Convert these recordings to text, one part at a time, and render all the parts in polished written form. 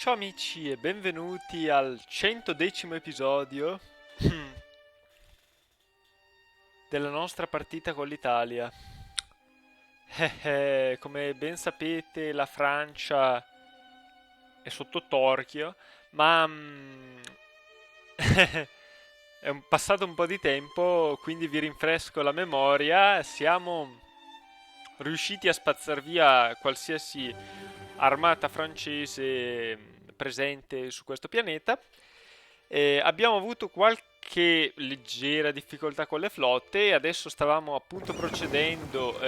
Ciao amici e benvenuti al 110° episodio della nostra partita con l'Italia. Come ben sapete la Francia è sotto torchio, ma è passato un po' di tempo, quindi vi rinfresco la memoria. Siamo riusciti a spazzar via qualsiasi armata francese presente su questo pianeta. Abbiamo avuto qualche leggera difficoltà con le flotte e adesso stavamo appunto procedendo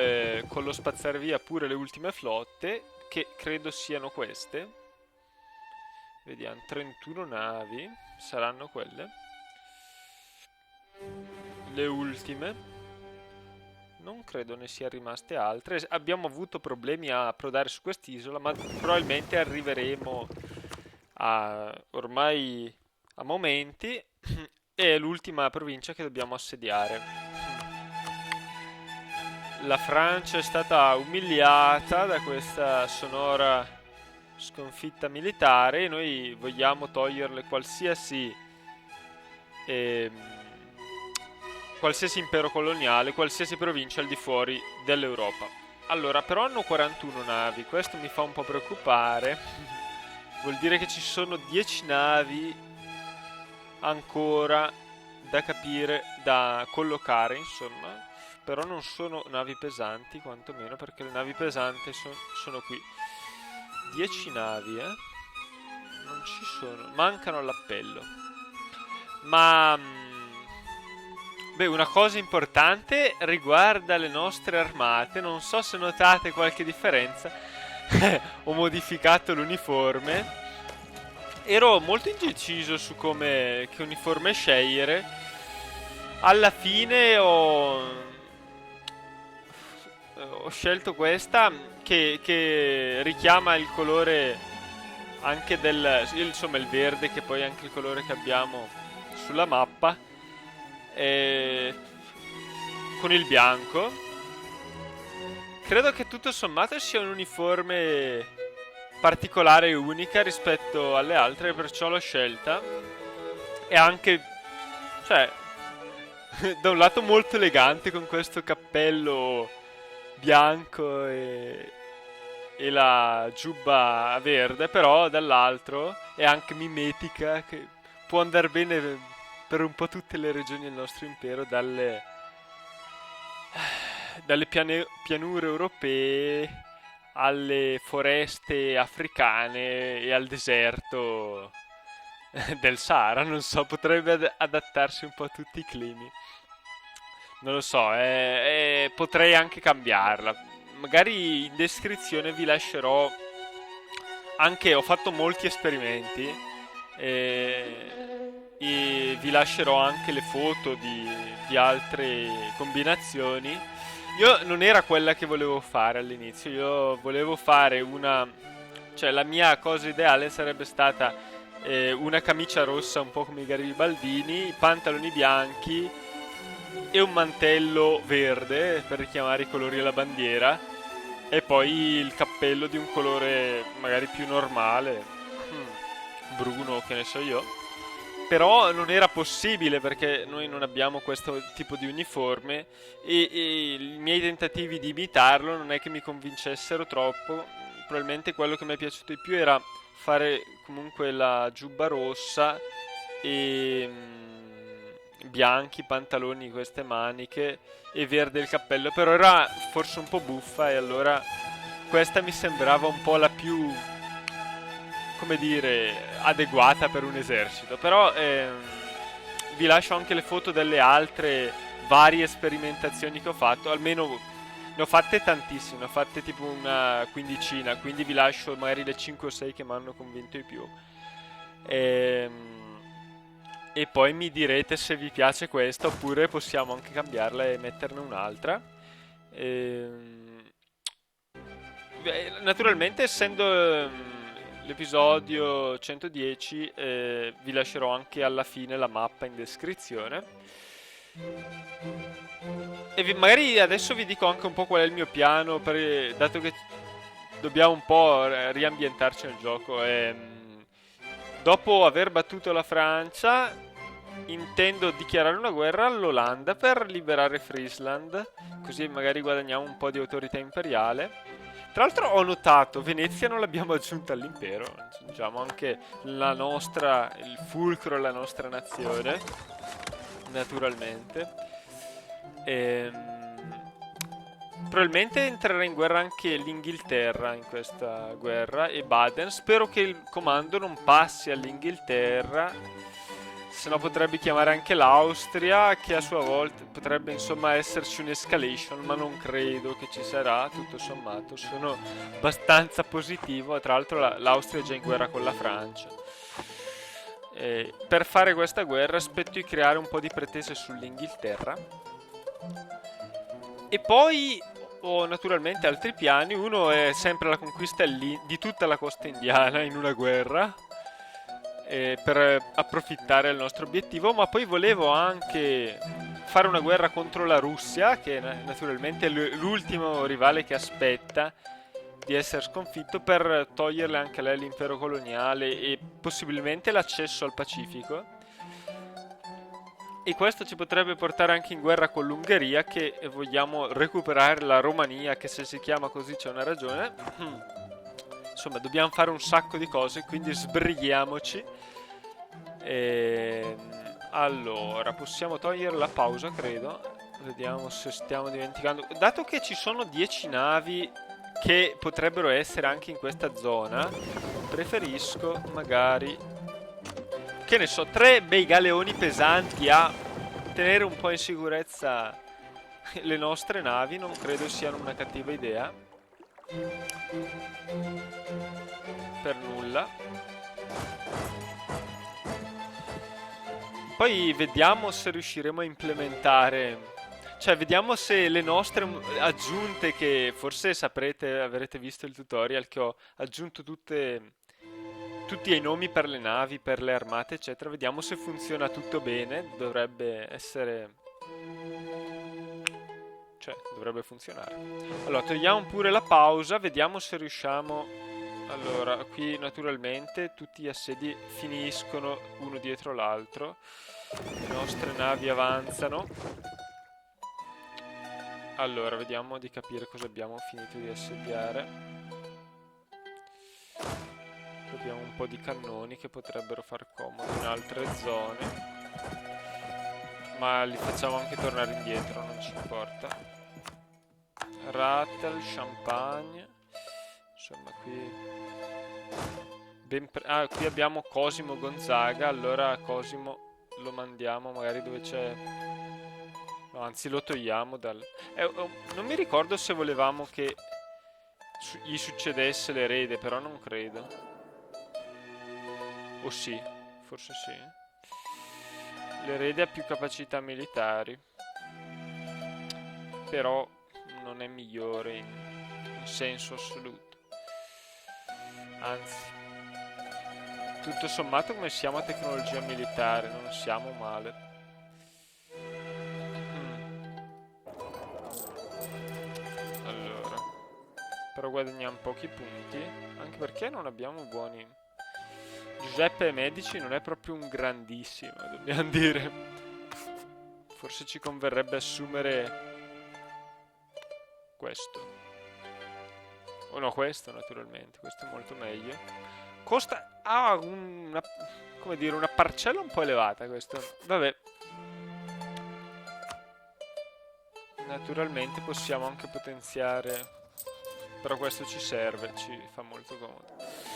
con lo spazzare via pure le ultime flotte, che credo siano queste. Vediamo, 31 navi, saranno quelle. Le ultime. Non credo ne sia rimaste altre. Abbiamo avuto problemi a approdare su quest'isola, ma probabilmente arriveremo ormai a momenti. È l'ultima provincia che dobbiamo assediare. La Francia è stata umiliata da questa sonora sconfitta militare e noi vogliamo toglierle ehm, qualsiasi impero coloniale, qualsiasi provincia al di fuori dell'Europa. Allora, però hanno 41 navi, questo mi fa un po' preoccupare. Vuol dire che ci sono 10 navi ancora da capire, da collocare, insomma. Però non sono navi pesanti, quantomeno, perché le navi pesanti sono qui. 10 navi, eh? Non ci sono, mancano all'appello. Ma beh, una cosa importante riguarda le nostre armate. Non so se notate qualche differenza. Ho modificato l'uniforme. Ero molto indeciso su che uniforme scegliere. Alla fine ho scelto questa che richiama il colore anche insomma il verde, che poi è anche il colore che abbiamo sulla mappa, e con il bianco. Credo che tutto sommato sia un uniforme particolare e unica rispetto alle altre, perciò l'ho scelta. E anche, cioè, da un lato molto elegante con questo cappello bianco e la giubba verde, però dall'altro è anche mimetica, che può andare bene per un po' tutte le regioni del nostro impero, dalle pianure europee alle foreste africane e al deserto del Sahara. Non so, potrebbe adattarsi un po' a tutti i climi. Non lo so, potrei anche cambiarla. Magari in descrizione vi lascerò anche, ho fatto molti esperimenti e vi lascerò anche le foto di altre combinazioni. Io non era quella che volevo fare all'inizio, io volevo fare cioè la mia cosa ideale sarebbe stata una camicia rossa un po' come i Garibaldini, pantaloni bianchi e un mantello verde per richiamare i colori della bandiera e poi il cappello di un colore magari più normale, bruno, che ne so io. Però non era possibile perché noi non abbiamo questo tipo di uniforme e i miei tentativi di imitarlo non è che mi convincessero troppo. Probabilmente quello che mi è piaciuto di più era fare comunque la giubba rossa e bianchi pantaloni, queste maniche e verde il cappello, però era forse un po' buffa e allora questa mi sembrava un po' la più, come dire, adeguata per un esercito. Però vi lascio anche le foto delle altre varie sperimentazioni che ho fatto, almeno ne ho fatte tantissime, ne ho fatte tipo una quindicina, quindi vi lascio magari le 5 o 6 che mi hanno convinto di più. E poi mi direte se vi piace questa oppure possiamo anche cambiarla e metterne un'altra. Ehm, Naturalmente, essendo l'episodio 110, vi lascerò anche alla fine la mappa in descrizione. E magari adesso vi dico anche un po' qual è il mio piano, dato che dobbiamo un po' riambientarci nel gioco. dopo aver battuto la Francia, intendo dichiarare una guerra all'Olanda per liberare Friesland, così magari guadagniamo un po' di autorità imperiale. Tra l'altro ho notato, Venezia non l'abbiamo aggiunta all'impero, aggiungiamo anche la nostra, il fulcro della nostra nazione, naturalmente. Probabilmente entrerà in guerra anche l'Inghilterra in questa guerra e Baden. Spero che il comando non passi all'Inghilterra, se no potrebbe chiamare anche l'Austria, che a sua volta potrebbe insomma esserci un'escalation, ma non credo che ci sarà, tutto sommato. Sono abbastanza positivo, tra l'altro l'Austria è già in guerra con la Francia. Per fare questa guerra aspetto di creare un po' di pretese sull'Inghilterra. E poi ho naturalmente altri piani. Uno è sempre la conquista di tutta la costa indiana in una guerra, per approfittare del nostro obiettivo, ma poi volevo anche fare una guerra contro la Russia, che è naturalmente l'ultimo rivale che aspetta di essere sconfitto, per toglierle anche lei l'impero coloniale e possibilmente l'accesso al Pacifico. E questo ci potrebbe portare anche in guerra con l'Ungheria, che vogliamo recuperare la Romania, che se si chiama così c'è una ragione. Insomma, dobbiamo fare un sacco di cose, quindi sbrighiamoci. Allora, possiamo togliere la pausa, credo. Vediamo se stiamo dimenticando. Dato che ci sono 10 navi che potrebbero essere anche in questa zona, preferisco magari, che ne so, 3 bei galeoni pesanti a tenere un po' in sicurezza le nostre navi. Non credo siano una cattiva idea. Per nulla. Poi vediamo se riusciremo a implementare, cioè vediamo se le nostre aggiunte, che forse saprete, avrete visto il tutorial che ho aggiunto tutti i nomi per le navi, per le armate, eccetera. Vediamo se funziona tutto bene. Dovrebbe essere, cioè dovrebbe funzionare. Allora, togliamo pure la pausa, vediamo se riusciamo. Allora, qui naturalmente tutti gli assedi finiscono uno dietro l'altro. Le nostre navi avanzano. Allora, vediamo di capire cosa abbiamo finito di assediare. Abbiamo un po' di cannoni che potrebbero far comodo in altre zone, ma li facciamo anche tornare indietro, non ci importa. Rattle, Champagne. Insomma, qui qui abbiamo Cosimo Gonzaga. Allora Cosimo lo mandiamo magari dove c'è, no, anzi lo togliamo non mi ricordo se volevamo che gli succedesse l'erede, però non credo. O sì, forse sì. L'erede ha più capacità militari, però non è migliore in senso assoluto. Anzi, tutto sommato come siamo a tecnologia militare, non siamo male. Allora, però guadagniamo pochi punti, anche perché non abbiamo buoni. Giuseppe Medici non è proprio un grandissimo, dobbiamo dire. Forse ci converrebbe assumere questo. O no, questo naturalmente, questo è molto meglio. Costa, come dire, una parcella un po' elevata questo. Vabbè. Naturalmente possiamo anche potenziare, però questo ci serve, ci fa molto comodo.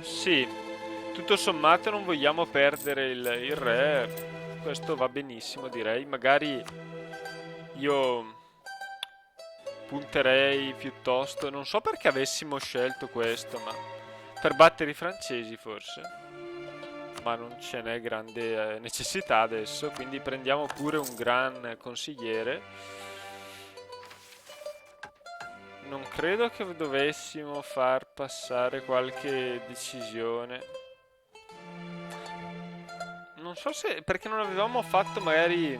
Sì, tutto sommato non vogliamo perdere il re, questo va benissimo direi. Magari io punterei piuttosto, non so perché avessimo scelto questo, ma per battere i francesi forse, ma non ce n'è grande necessità adesso, quindi prendiamo pure un gran consigliere. Non credo che dovessimo far passare qualche decisione. Non so se, perché non avevamo fatto magari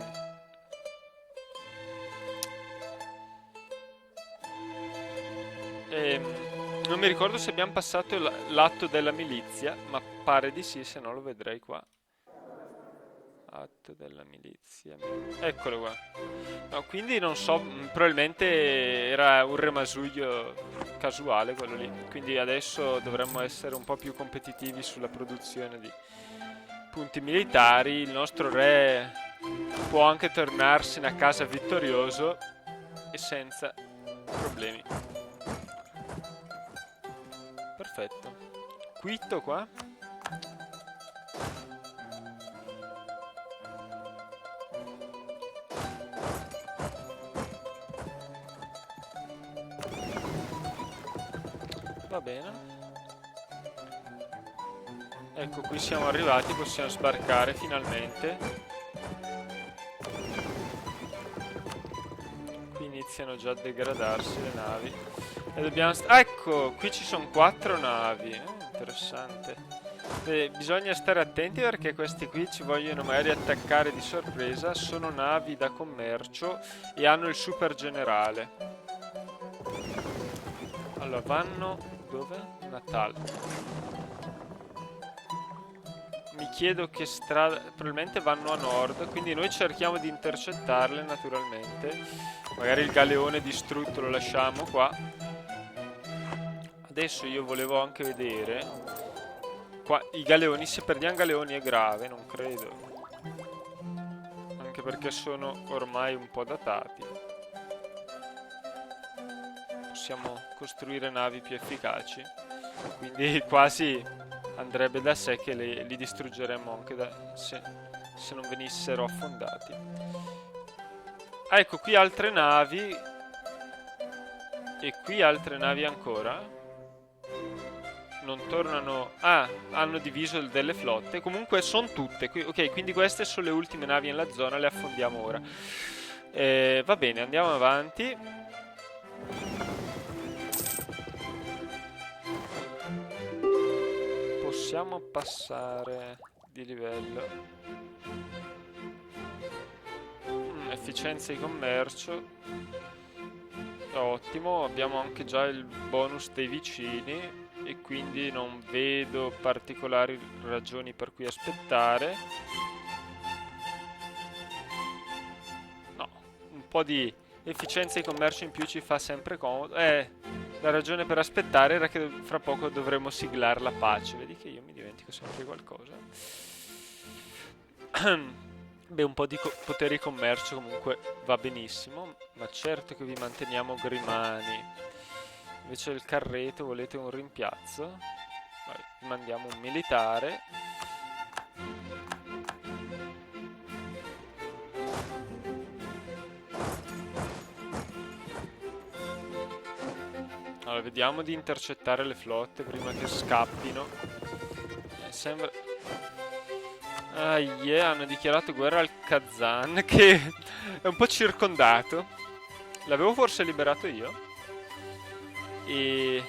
Non mi ricordo se abbiamo passato l'atto della milizia, ma pare di sì, se no lo vedrei qua. Atto della milizia. Eccolo qua. No, quindi non so, probabilmente era un rimasuglio casuale quello lì. Quindi adesso dovremmo essere un po' più competitivi sulla produzione di punti militari. Il nostro re può anche tornarsene a casa vittorioso e senza problemi. Perfetto. Quito qua. Va bene. Ecco, qui siamo arrivati, possiamo sbarcare finalmente. Qui iniziano già a degradarsi le navi. E dobbiamo... ecco, qui ci sono 4 navi. Interessante. Bisogna stare attenti perché questi qui ci vogliono magari attaccare di sorpresa. Sono navi da commercio e hanno il super generale. Allora, vanno... dove? Natal. Mi chiedo che strada... probabilmente vanno a nord, quindi noi cerchiamo di intercettarle naturalmente. Magari il galeone distrutto lo lasciamo qua. Adesso io volevo anche vedere... qua i galeoni, se perdiamo galeoni è grave, non credo. Anche perché sono ormai un po' datati. Possiamo costruire navi più efficaci, quindi quasi andrebbe da sé che li distruggeremmo anche se non venissero affondati. Ah, ecco qui altre navi e qui altre navi ancora. Non tornano... ah, hanno diviso delle flotte. Comunque sono tutte ok, quindi queste sono le ultime navi nella zona, le affondiamo ora. Va bene, andiamo avanti. Possiamo passare di livello. Efficienza di commercio. Ottimo, abbiamo anche già il bonus dei vicini e quindi non vedo particolari ragioni per cui aspettare. No, un po' di efficienza di commercio in più ci fa sempre comodo. La ragione per aspettare era che fra poco dovremmo siglare la pace. Vedi che io mi dimentico sempre qualcosa. Beh, un po' di potere di commercio comunque va benissimo, ma certo che vi manteniamo grimani. Invece del carreto volete un rimpiazzo? Vai, mandiamo un militare. Allora, vediamo di intercettare le flotte prima che scappino. Sembra... ah, yeah, hanno dichiarato guerra al Kazan, che è un po' circondato. L'avevo forse liberato io. E...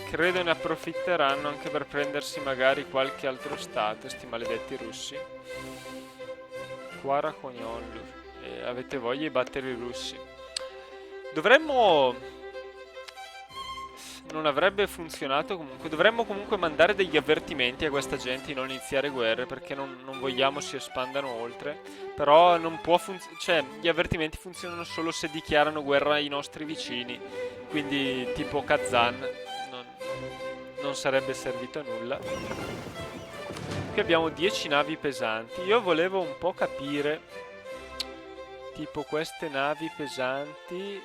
credo ne approfitteranno anche per prendersi magari qualche altro stato, sti maledetti russi. Quara Cognollo. Avete voglia di battere i russi. Dovremmo... non avrebbe funzionato comunque. Dovremmo comunque mandare degli avvertimenti a questa gente di non iniziare guerre, perché non vogliamo si espandano oltre. Però non può cioè, gli avvertimenti funzionano solo se dichiarano guerra ai nostri vicini. Quindi tipo Kazan non sarebbe servito a nulla. Qui abbiamo 10 navi pesanti. Io volevo un po' capire, tipo queste navi pesanti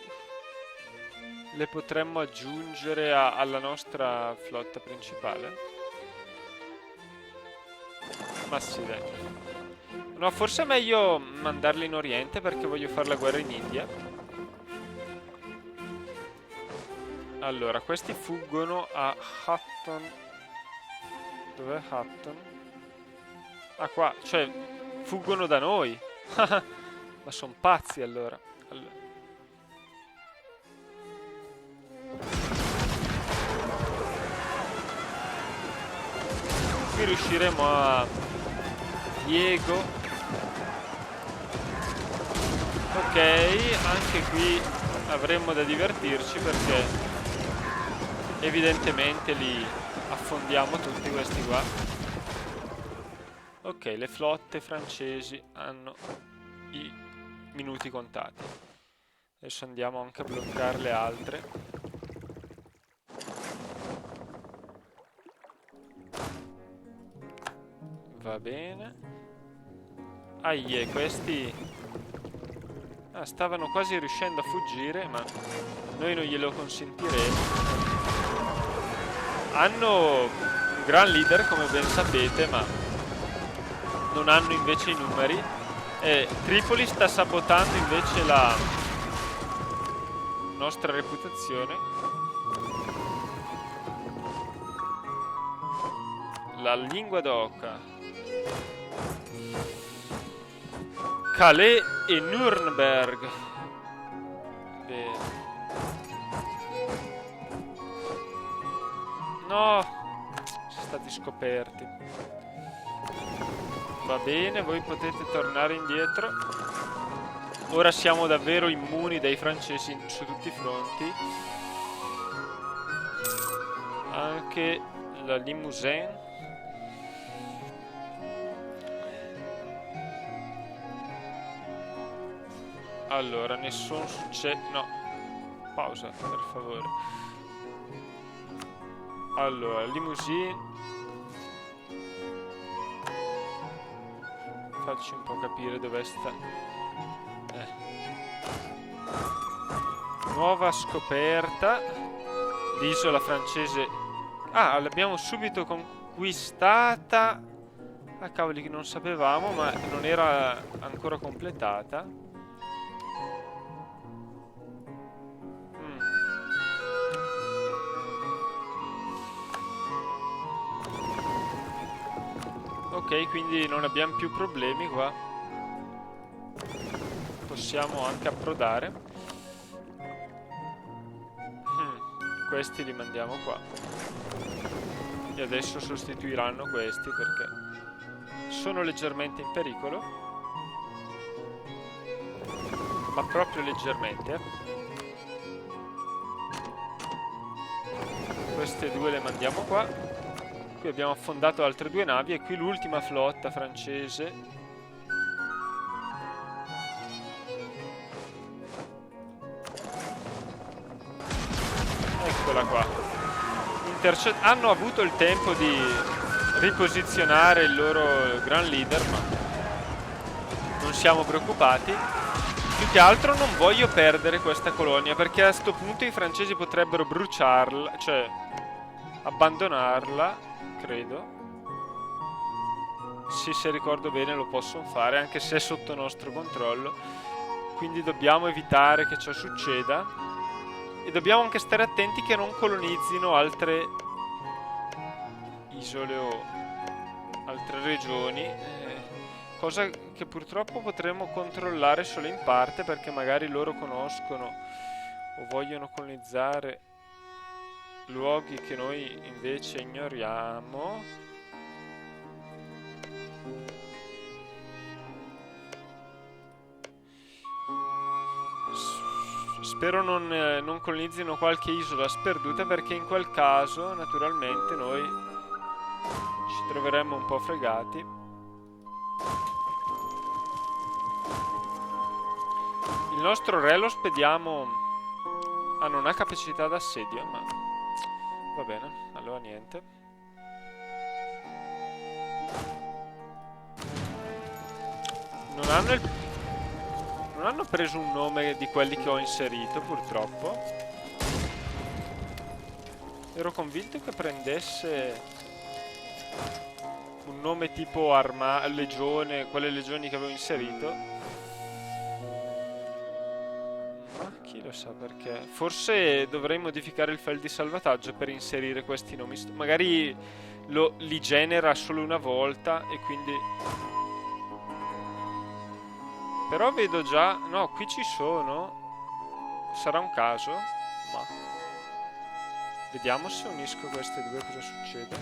le potremmo aggiungere alla nostra flotta principale? Ma sì, dai. No, forse è meglio mandarli in Oriente perché voglio fare la guerra in India. Allora, questi fuggono a Hutton. Dov'è Hutton? Ah, qua, cioè, fuggono da noi. Ma sono pazzi allora. Qui riusciremo a... Diego. Ok, anche qui avremmo da divertirci perché evidentemente li affondiamo tutti questi qua. Ok, le flotte francesi hanno i minuti contati. Adesso andiamo anche a bloccare le altre. Va bene. Ahie, questi stavano quasi riuscendo a fuggire, ma noi non glielo consentiremo. Hanno un gran leader, come ben sapete, ma non hanno invece i numeri. E Tripoli sta sabotando invece la nostra reputazione. La lingua d'oca. Calais e Nürnberg. Bene. No, siete stati scoperti. Va bene, voi potete tornare indietro. Ora siamo davvero immuni dai francesi su tutti i fronti. Anche la Limousin. Allora, nessun successo. No, pausa, per favore. Allora, Limousine. Facci un po' capire dove sta. Nuova scoperta. L'isola francese. Ah, l'abbiamo subito conquistata. Ah, cavoli, che non sapevamo, ma non era ancora completata. Ok, quindi non abbiamo più problemi qua. Possiamo anche approdare. Questi li mandiamo qua. E adesso sostituiranno questi perché sono leggermente in pericolo. Ma proprio leggermente. Queste due le mandiamo qua. Qui abbiamo affondato altre due navi e qui l'ultima flotta francese. Eccola qua. Hanno avuto il tempo di riposizionare il loro gran leader, ma non siamo preoccupati. Più che altro non voglio perdere questa colonia, perché a sto punto i francesi potrebbero bruciarla, cioè abbandonarla. Credo. Sì, se ricordo bene lo possono fare, anche se è sotto nostro controllo. Quindi dobbiamo evitare che ciò succeda. E dobbiamo anche stare attenti che non colonizzino altre isole o altre regioni. Cosa che purtroppo potremo controllare solo in parte, perché magari loro conoscono o vogliono colonizzare luoghi che noi invece ignoriamo. Spero non colonizzino qualche isola sperduta, perché in quel caso naturalmente noi ci troveremmo un po' fregati. Il nostro re lo spediamo. Ah, non ha capacità d'assedio, ma va bene, allora niente. Non hanno preso un nome di quelli che ho inserito, purtroppo. Ero convinto che prendesse un nome tipo legione, quelle legioni che avevo inserito. Ma chi lo sa perché? Forse dovrei modificare il file di salvataggio per inserire questi nomi. Magari li genera solo una volta e quindi... Però vedo già... No, qui ci sono. Sarà un caso? Ma... Vediamo se unisco queste due cosa succede.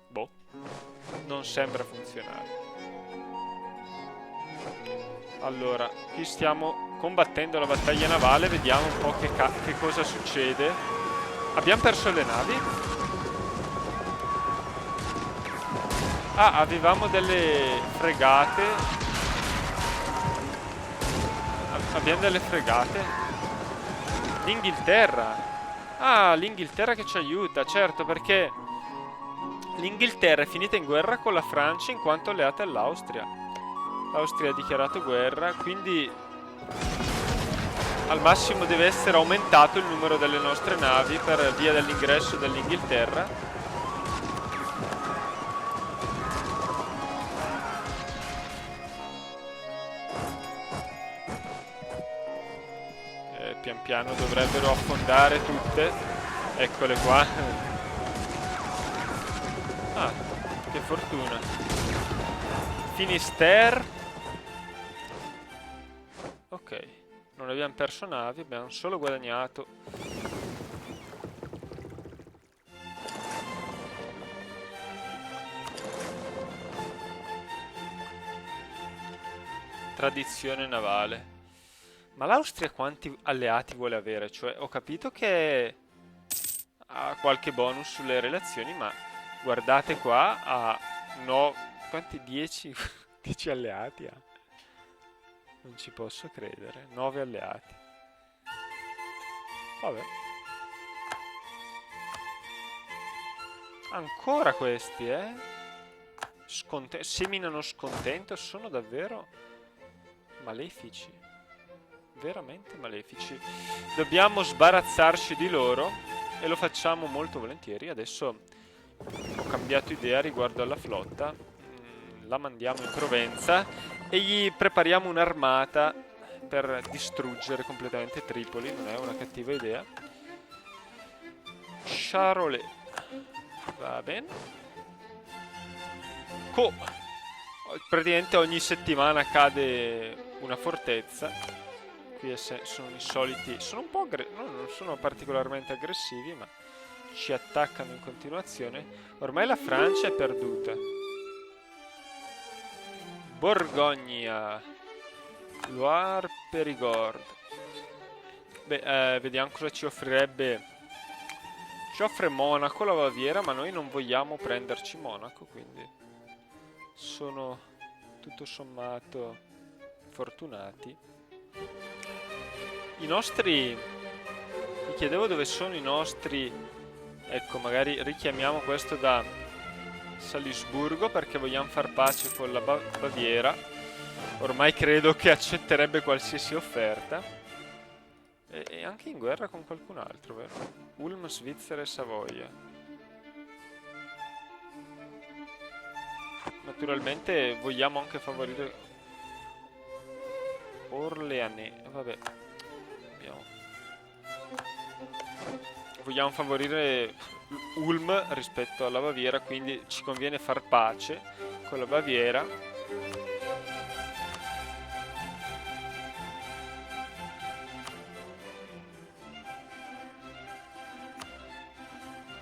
Boh. Non sembra funzionare. Allora, qui stiamo combattendo la battaglia navale, vediamo un po' che cosa succede. Abbiamo perso le navi? Ah, avevamo delle fregate. Abbiamo delle fregate. L'Inghilterra. Ah, l'Inghilterra che ci aiuta, certo, perché l'Inghilterra è finita in guerra con la Francia in quanto alleata all'Austria. L'Austria ha dichiarato guerra, quindi al massimo deve essere aumentato il numero delle nostre navi per via dell'ingresso dell'Inghilterra. Pian piano dovrebbero affondare tutte. Eccole qua. Ah, che fortuna. Finisterre. Ok, non abbiamo perso navi, abbiamo solo guadagnato. Tradizione navale. Ma l'Austria quanti alleati vuole avere? Cioè, ho capito che ha qualche bonus sulle relazioni, ma guardate qua, ha no, quanti 10 10 alleati ha? Non ci posso credere, 9 alleati. Vabbè. Ancora questi, eh? Seminano scontento, sono davvero malefici. Veramente malefici. Dobbiamo sbarazzarci di loro e lo facciamo molto volentieri. Adesso ho cambiato idea riguardo alla flotta. La mandiamo in Provenza e gli prepariamo un'armata per distruggere completamente Tripoli. Non è una cattiva idea. Charolais. Va bene. Praticamente ogni settimana cade una fortezza. Qui sono i soliti. Sono un po' no, non sono particolarmente aggressivi, ma ci attaccano in continuazione. Ormai la Francia è perduta. Borgogna, Loire, Périgord. Beh, vediamo cosa ci offrirebbe. Ci offre Monaco, la Baviera, ma noi non vogliamo prenderci Monaco, quindi sono tutto sommato fortunati. I nostri... Mi chiedevo dove sono i nostri... Ecco, magari richiamiamo questo da Salisburgo perché vogliamo far pace con la Baviera. Ormai credo che accetterebbe qualsiasi offerta. E anche in guerra con qualcun altro, vero? Ulm, Svizzera e Savoia. Naturalmente vogliamo anche favorire Orléanais. Vabbè. Vogliamo favorire Ulm rispetto alla Baviera, quindi ci conviene far pace con la Baviera.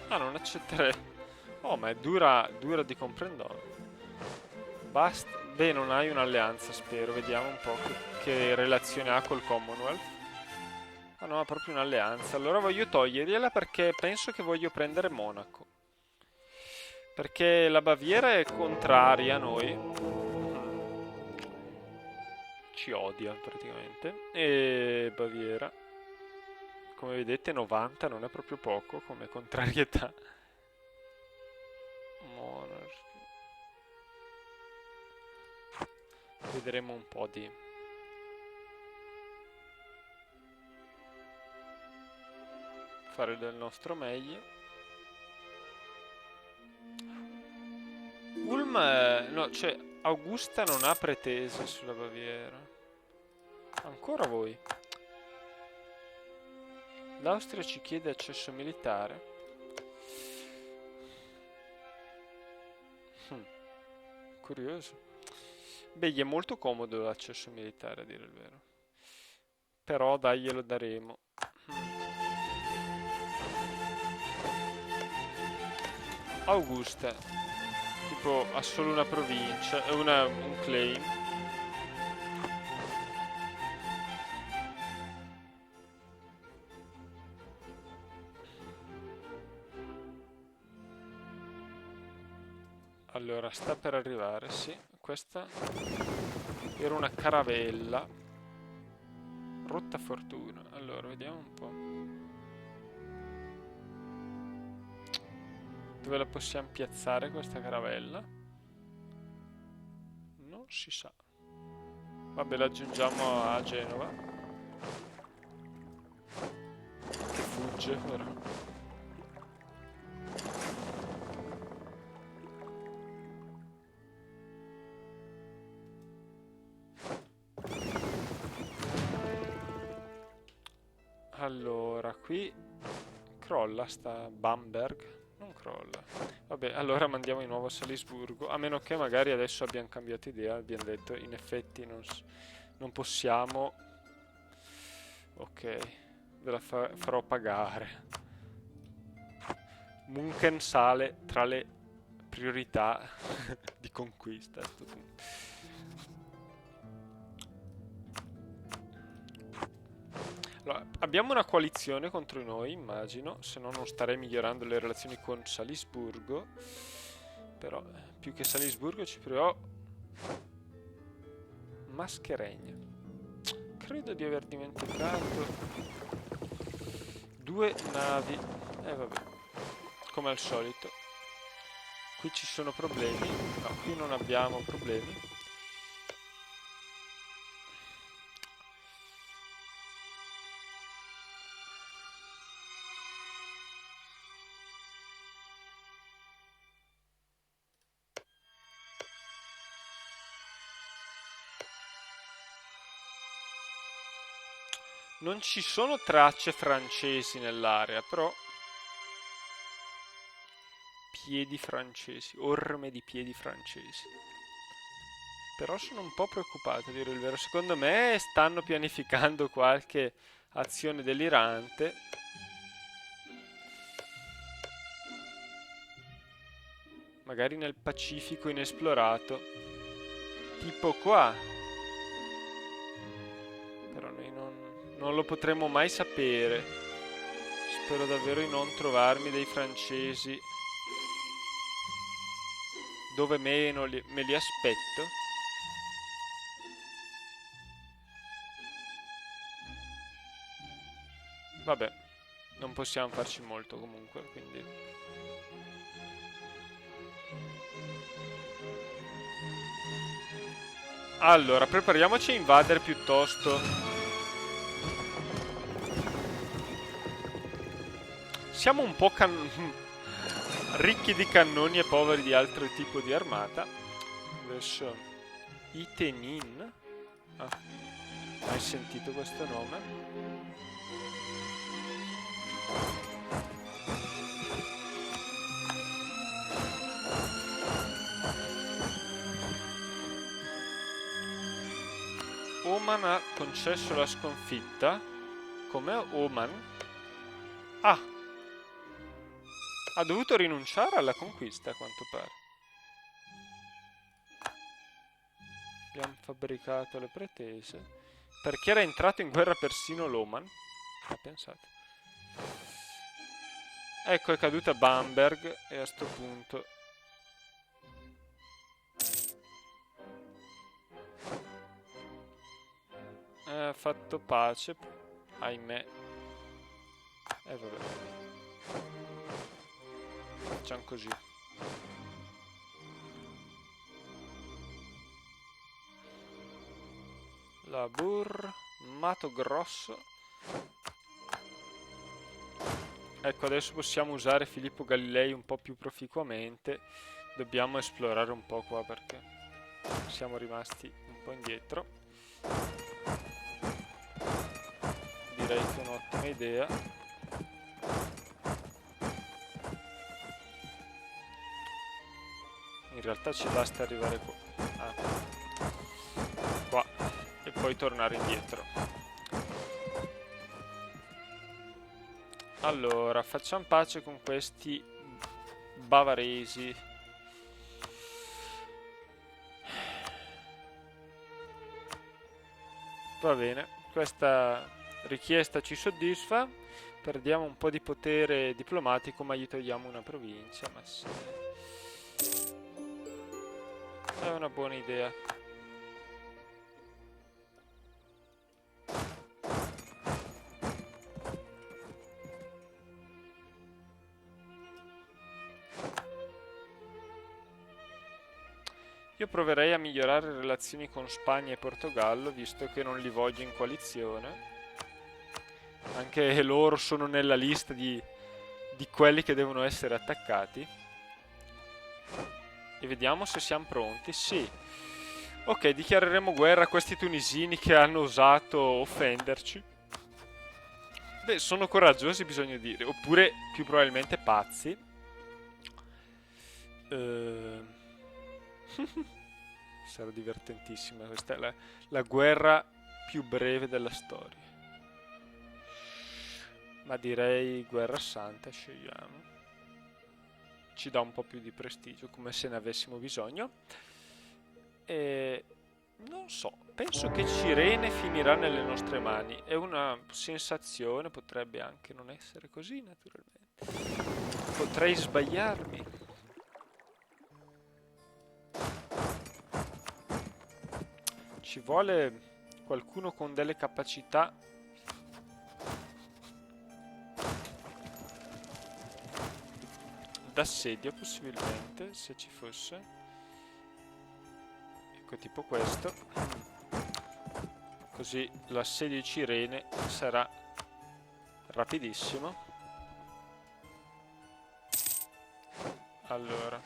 Ah, non accetterei. Oh, ma è dura di comprendere. Basta. Beh, non hai un'alleanza, spero. Vediamo un po' che relazione ha col Commonwealth. Ah no, ha proprio un'alleanza. Allora voglio togliergliela perché penso che voglio prendere Monaco. Perché la Baviera è contraria a noi. Ci odia praticamente. E Baviera, come vedete, 90 non è proprio poco come contrarietà. Monarchy. Vedremo un po' di... fare del nostro meglio. Ulm no, cioè Augusta non ha pretese sulla Baviera. Ancora voi. L'Austria ci chiede accesso militare. Curioso. Beh, gli è molto comodo l'accesso militare, a dire il vero. Però dai, glielo daremo. Augusta, tipo, ha solo una provincia, un claim. Allora, sta per arrivare, sì. Questa era una caravella. Rotta fortuna. Allora, vediamo un po'. Dove la possiamo piazzare questa caravella? Non si sa. Vabbè, la aggiungiamo a Genova. Che fugge, però. Allora, qui crolla sta Bamberg. Non crolla. Vabbè, allora mandiamo di nuovo a Salisburgo. A meno che magari adesso abbiamo cambiato idea. Abbiamo detto, in effetti non possiamo. Ok, ve la farò pagare. Munchen sale tra le priorità di conquista a sto punto. Allora, abbiamo una coalizione contro noi, immagino, se no non starei migliorando le relazioni con Salisburgo. Però, più che Salisburgo ci provo Mascheregna. Credo di aver dimenticato 2 navi. Vabbè, come al solito. Qui ci sono problemi. No, qui non abbiamo problemi. Non ci sono tracce francesi nell'area, però piedi francesi, orme di piedi francesi. Però sono un po' preoccupato, a dire il vero. Secondo me stanno pianificando qualche azione delirante. Magari nel Pacifico inesplorato. Tipo qua. Però noi non lo potremo mai sapere. Spero davvero di non trovarmi dei francesi dove meno me li aspetto. Vabbè, non possiamo farci molto comunque, quindi. Allora, prepariamoci a invadere piuttosto. Siamo un po' ricchi di cannoni e poveri di altro tipo di armata. Adesso Itenin. Ah, hai sentito questo nome? Oman ha concesso la sconfitta. Com'è Oman? Ah! Ha dovuto rinunciare alla conquista, a quanto pare. Abbiamo fabbricato le pretese. Perché era entrato in guerra persino l'Oman? Pensate. Ecco, è caduta Bamberg e a sto punto ha fatto pace, ahimè. Vabbè. Facciamo così. Labur, Mato Grosso. Ecco, adesso possiamo usare Filippo Galilei un po' più proficuamente. Dobbiamo esplorare un po' qua perché siamo rimasti un po' indietro. Direi che è un'ottima idea. In realtà ci basta arrivare qua. Qua. E poi tornare indietro. Allora, facciamo pace con questi bavaresi. Va bene, questa richiesta ci soddisfa. Perdiamo un po' di potere diplomatico, ma gli togliamo una provincia. Ma sì. È una buona idea. Io proverei a migliorare le relazioni con Spagna e Portogallo, visto che non li voglio in coalizione. Anche loro sono nella lista di quelli che devono essere attaccati. E vediamo se siamo pronti. Sì. Ok, dichiareremo guerra a questi tunisini che hanno osato offenderci. Beh, sono coraggiosi, bisogna dire. Oppure, più probabilmente, pazzi. Sarà divertentissima. Questa è la guerra più breve della storia. Ma direi guerra santa, scegliamo. Ci dà un po' più di prestigio, come se ne avessimo bisogno. E non so, penso che Cirene finirà nelle nostre mani. È una sensazione, potrebbe anche non essere così, naturalmente. Potrei sbagliarmi. Ci vuole qualcuno con delle capacità d'assedio, possibilmente, se ci fosse. Ecco, tipo questo. Così l'assedio di Cirene sarà rapidissimo. Allora,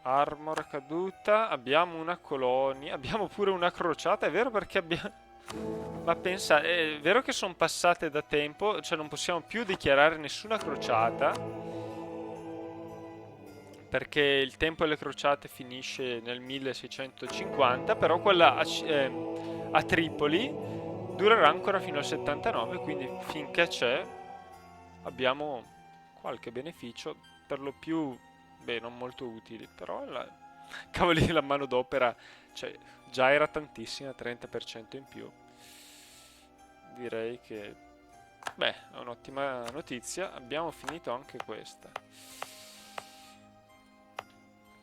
armor caduta, abbiamo una colonia, abbiamo pure una crociata, è vero, perché abbiamo... Ma pensa, è vero che sono passate da tempo, cioè non possiamo più dichiarare nessuna crociata, perché il tempo delle crociate finisce nel 1650, però quella a Tripoli durerà ancora fino al 79, quindi finché c'è abbiamo qualche beneficio, per lo più, beh, non molto utili, però cavoli, la manodopera, cioè, già era tantissima, 30% in più. Direi che, beh, è un'ottima notizia. Abbiamo finito anche questa.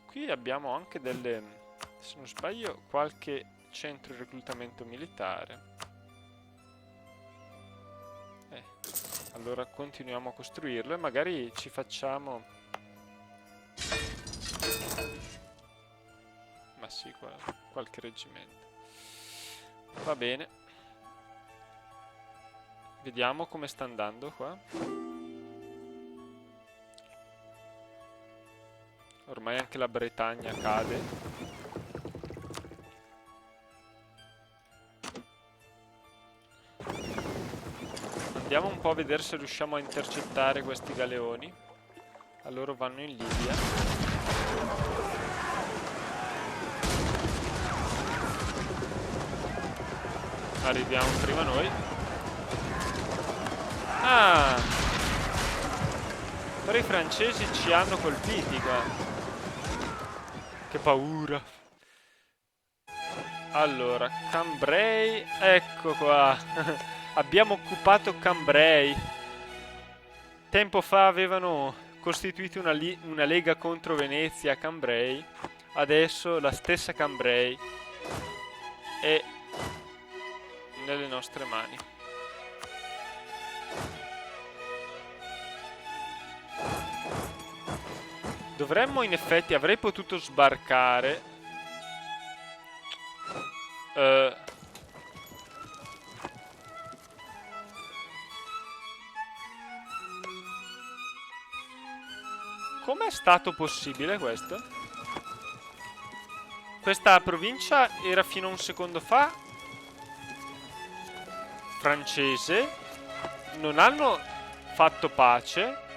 Qui abbiamo anche delle, se non sbaglio, qualche centro di reclutamento militare. Allora continuiamo a costruirlo e magari ci facciamo... Ma sì, qualche reggimento. Va bene. Vediamo come sta andando qua. Ormai anche la Bretagna cade. Andiamo un po' a vedere se riusciamo a intercettare questi galeoni. Allora vanno in Libia. Arriviamo prima noi. Ah! Però i francesi ci hanno colpiti qua. Che paura. Allora, Cambrai, ecco qua. Abbiamo occupato Cambrai. Tempo fa avevano costituito una lega contro Venezia a Cambrai. Adesso la stessa Cambrai è nelle nostre mani. Dovremmo, in effetti, avrei potuto sbarcare. Com'è stato possibile questo? Questa provincia era fino a un secondo fa francese. Non hanno fatto pace.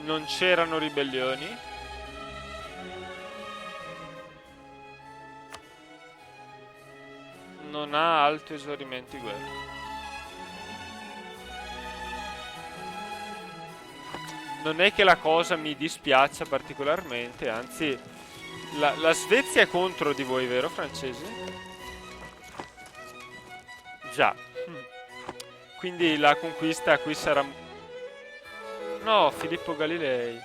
Non c'erano ribellioni. Non ha alto esaurimento di guerra. Non è che la cosa mi dispiaccia particolarmente, anzi, la Svezia è contro di voi, vero, francesi? Già. Quindi la conquista qui sarà... No, Filippo Galilei.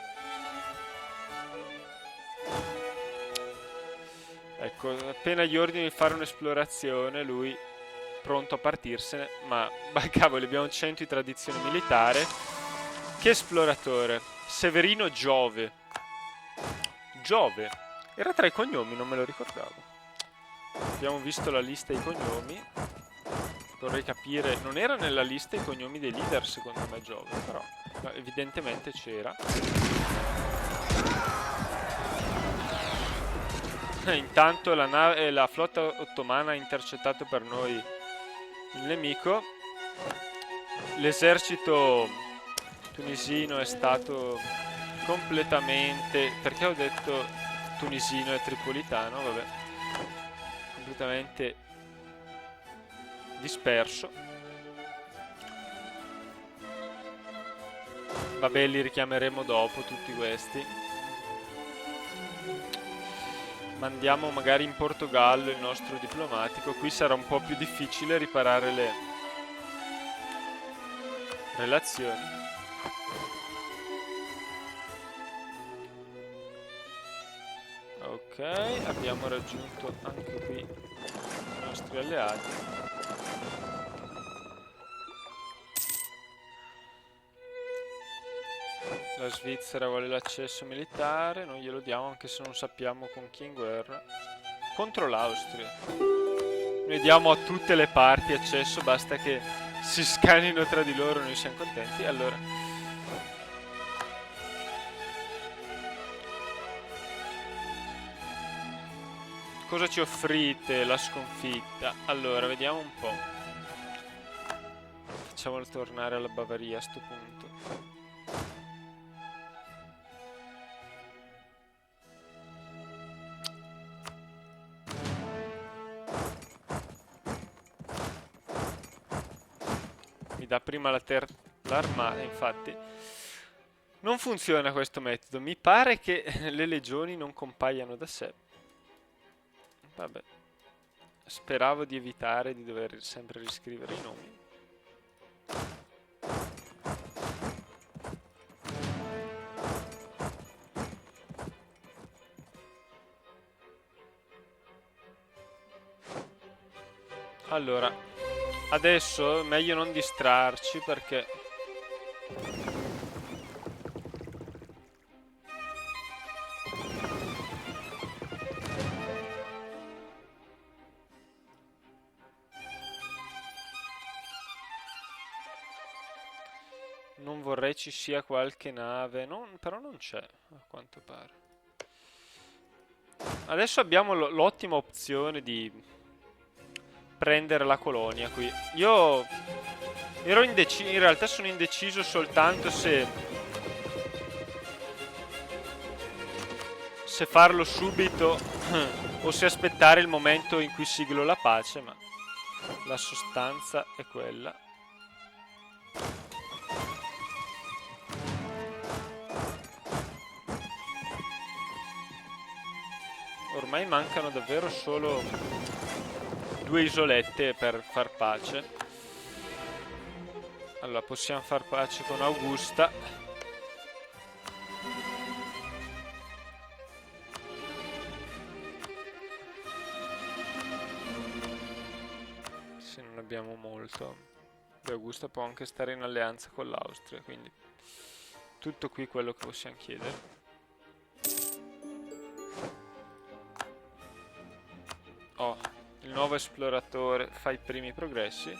Ecco, appena gli ordini di fare un'esplorazione, lui pronto a partirsene. Ma cavolo, abbiamo 100 di tradizione militare. Che esploratore? Severino Giove. Giove. Era tra i cognomi, non me lo ricordavo. Abbiamo visto la lista dei cognomi. Vorrei capire. Non era nella lista i cognomi dei leader, secondo me, Giove, però evidentemente c'era. Intanto la flotta ottomana ha intercettato per noi il nemico. L'esercito tunisino è stato completamente... Perché ho detto tunisino e tripolitano? Vabbè. Completamente disperso. Vabbè, li richiameremo dopo tutti questi. Mandiamo magari in Portogallo il nostro diplomatico. Qui sarà un po' più difficile riparare le relazioni. Ok, abbiamo raggiunto anche qui i nostri alleati. La Svizzera vuole l'accesso militare, non glielo diamo anche se non sappiamo con chi è in guerra. Contro l'Austria. Noi diamo a tutte le parti accesso, basta che si scanino tra di loro, noi siamo contenti. Allora, cosa ci offrite la sconfitta? Allora, vediamo un po'. Facciamolo tornare alla Bavaria a sto punto. Mi dà prima l'armata, infatti. Non funziona questo metodo. Mi pare che le legioni non compaiano da sé. Vabbè. Speravo di evitare di dover sempre riscrivere i nomi. Allora, adesso è meglio non distrarci perché non vorrei ci sia qualche nave, però non c'è, a quanto pare. Adesso abbiamo l'ottima opzione di prendere la colonia qui. Io ero indeciso, in realtà sono indeciso soltanto se farlo subito o se aspettare il momento in cui siglo la pace, ma la sostanza è quella. Ormai mancano davvero solo 2 isolette per far pace. Allora, possiamo far pace con Augusta. Se non abbiamo molto. Beh, Augusta può anche stare in alleanza con l'Austria, quindi tutto qui quello che possiamo chiedere. Oh, il nuovo esploratore fa i primi progressi.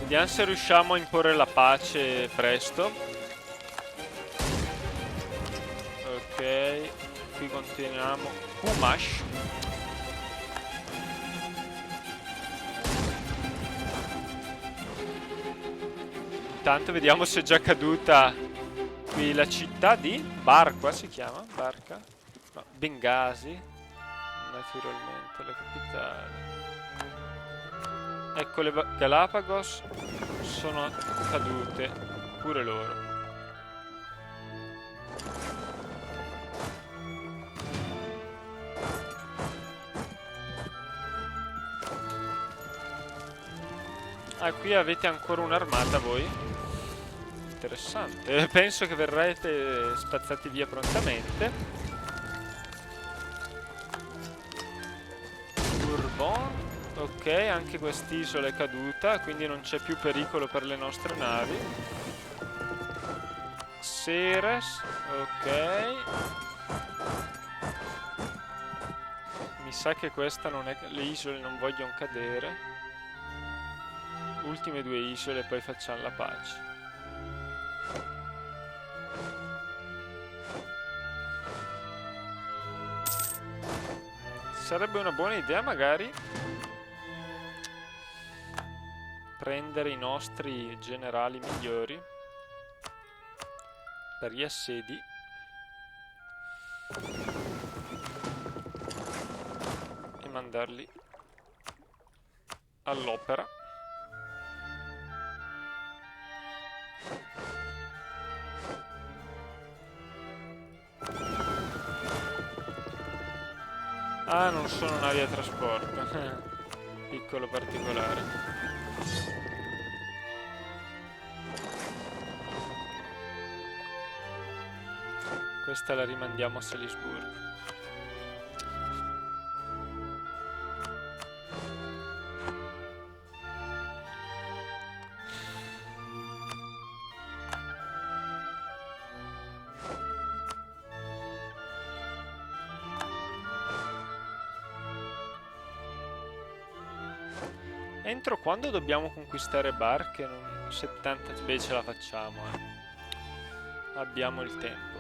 Vediamo se riusciamo a imporre la pace presto. Ok, qui continuiamo. Kumash. Intanto vediamo se è già caduta qui la città di Barca, si chiama? Barca. No, Bengasi, naturalmente la capitale. Ecco, le Galapagos sono cadute, pure loro. Ah, qui avete ancora un'armata voi? Interessante. Penso che verrete spazzati via prontamente. Bourbon. Ok, anche quest'isola è caduta, quindi non c'è più pericolo per le nostre navi. Ceres. Ok. Mi sa che questa non è... Le isole non vogliono cadere. Ultime due isole e poi facciamo la pace. Sarebbe una buona idea magari prendere i nostri generali migliori per gli assedi e mandarli all'opera. Ah, non sono navi da trasporto. Piccolo particolare. Questa la rimandiamo a Salisburgo. Entro quando dobbiamo conquistare barche? 70... Beh, ce la facciamo, Abbiamo il tempo.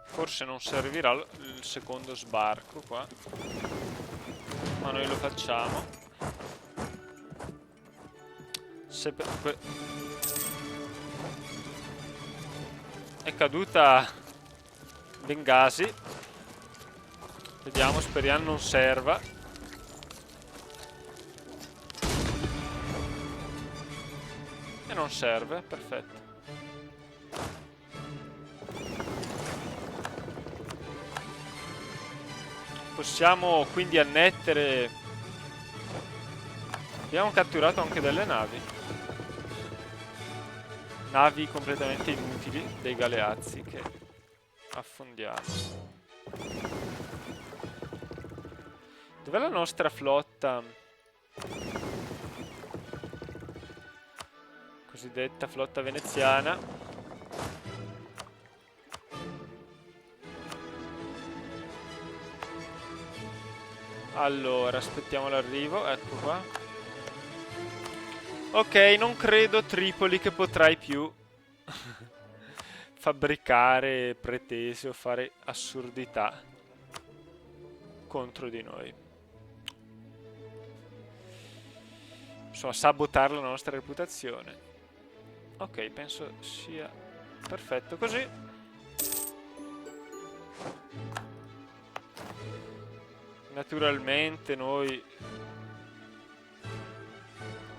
Forse non servirà il secondo sbarco qua, ma noi lo facciamo. Se è caduta Bengasi. Vediamo, speriamo non serva. E non serve, perfetto. Possiamo quindi annettere. Abbiamo catturato anche delle navi. Navi completamente inutili dei galeazzi che affondiamo. Dov'è la nostra flotta? Cosiddetta flotta veneziana. Allora, aspettiamo l'arrivo, ecco qua. Ok, non credo Tripoli che potrai più fabbricare pretese o fare assurdità contro di noi. Insomma, sabotare la nostra reputazione. Ok, penso sia perfetto così. Naturalmente noi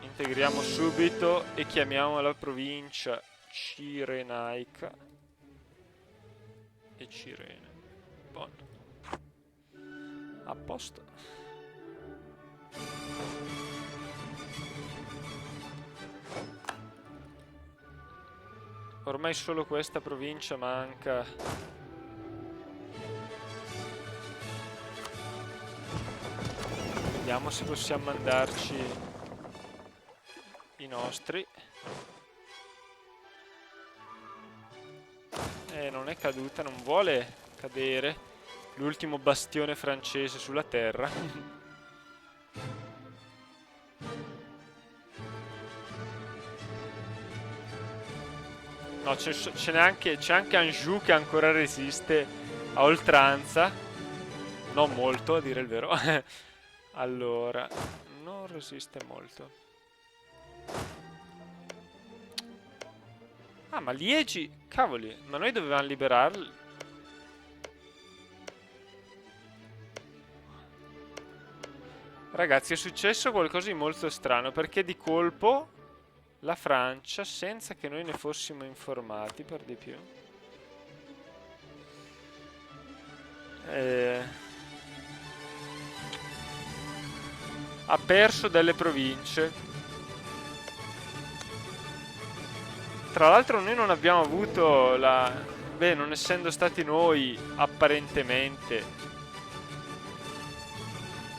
integriamo subito e chiamiamo la provincia Cirenaica e Cirene. Buono. A posto. Ormai solo questa provincia manca. Vediamo se possiamo mandarci i nostri. Non è caduta, non vuole cadere. L'ultimo bastione francese sulla terra. No, c'è anche Anjou che ancora resiste a oltranza. Non molto, a dire il vero. Allora, non resiste molto. Ah, ma Liegi, cavoli, ma noi dovevamo liberarli. Ragazzi, è successo qualcosa di molto strano, perché di colpo la Francia, senza che noi ne fossimo informati per di più, eh, ha perso delle province. Tra l'altro noi non abbiamo avuto la... Beh, non essendo stati noi apparentemente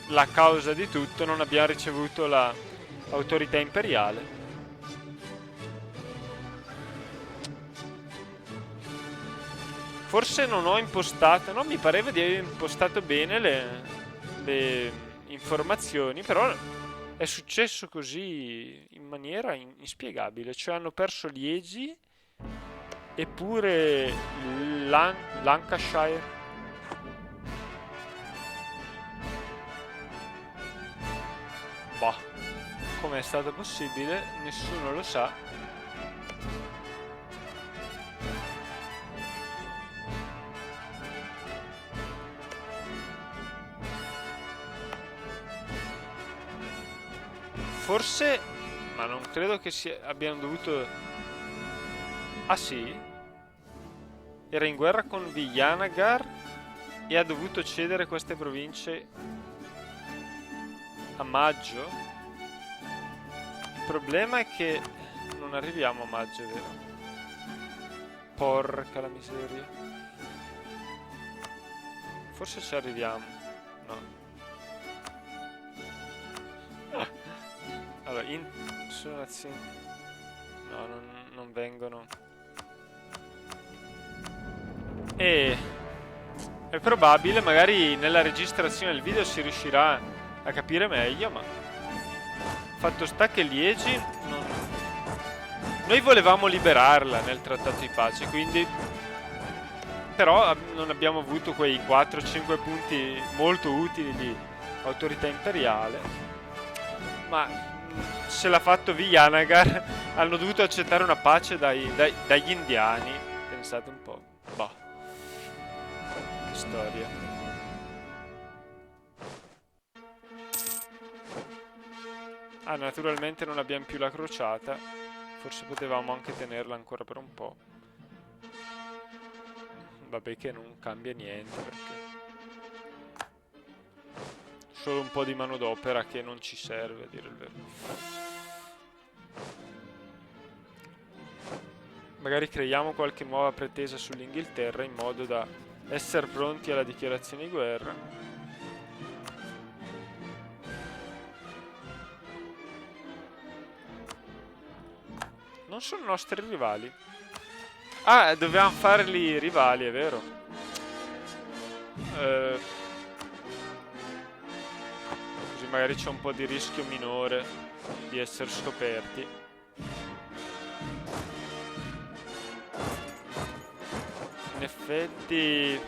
la causa di tutto, non abbiamo ricevuto l'autorità imperiale. Forse non ho impostato, no, mi pareva di aver impostato bene le informazioni, però è successo così in maniera inspiegabile. Cioè hanno perso Liegi, eppure Lancashire. Boh, come è stato possibile? Nessuno lo sa. Forse, ma non credo che abbiano dovuto... Ah sì? Era in guerra con Vijanagar e ha dovuto cedere queste province a maggio? Il problema è che non arriviamo a maggio, è vero? Porca la miseria. Forse ci arriviamo. No. Allora, sono nazioni... No, non vengono. E... È probabile, magari nella registrazione del video si riuscirà a capire meglio, ma... Fatto sta che Liegi non... Noi volevamo liberarla nel trattato di pace, quindi... Però non abbiamo avuto quei 4-5 punti molto utili di autorità imperiale. Ma se l'ha fatto Vijanagar, hanno dovuto accettare una pace dagli indiani. Pensate un po'. Boh. Che storia. Ah, naturalmente non abbiamo più la crociata. Forse potevamo anche tenerla ancora per un po'. Vabbè che non cambia niente perché... Solo un po' di manodopera che non ci serve, a dire il vero. Magari creiamo qualche nuova pretesa sull'Inghilterra in modo da essere pronti alla dichiarazione di guerra. Non sono nostri rivali. Ah, dovevamo farli rivali, è vero. Così magari c'è un po' di rischio minore di essere scoperti. In effetti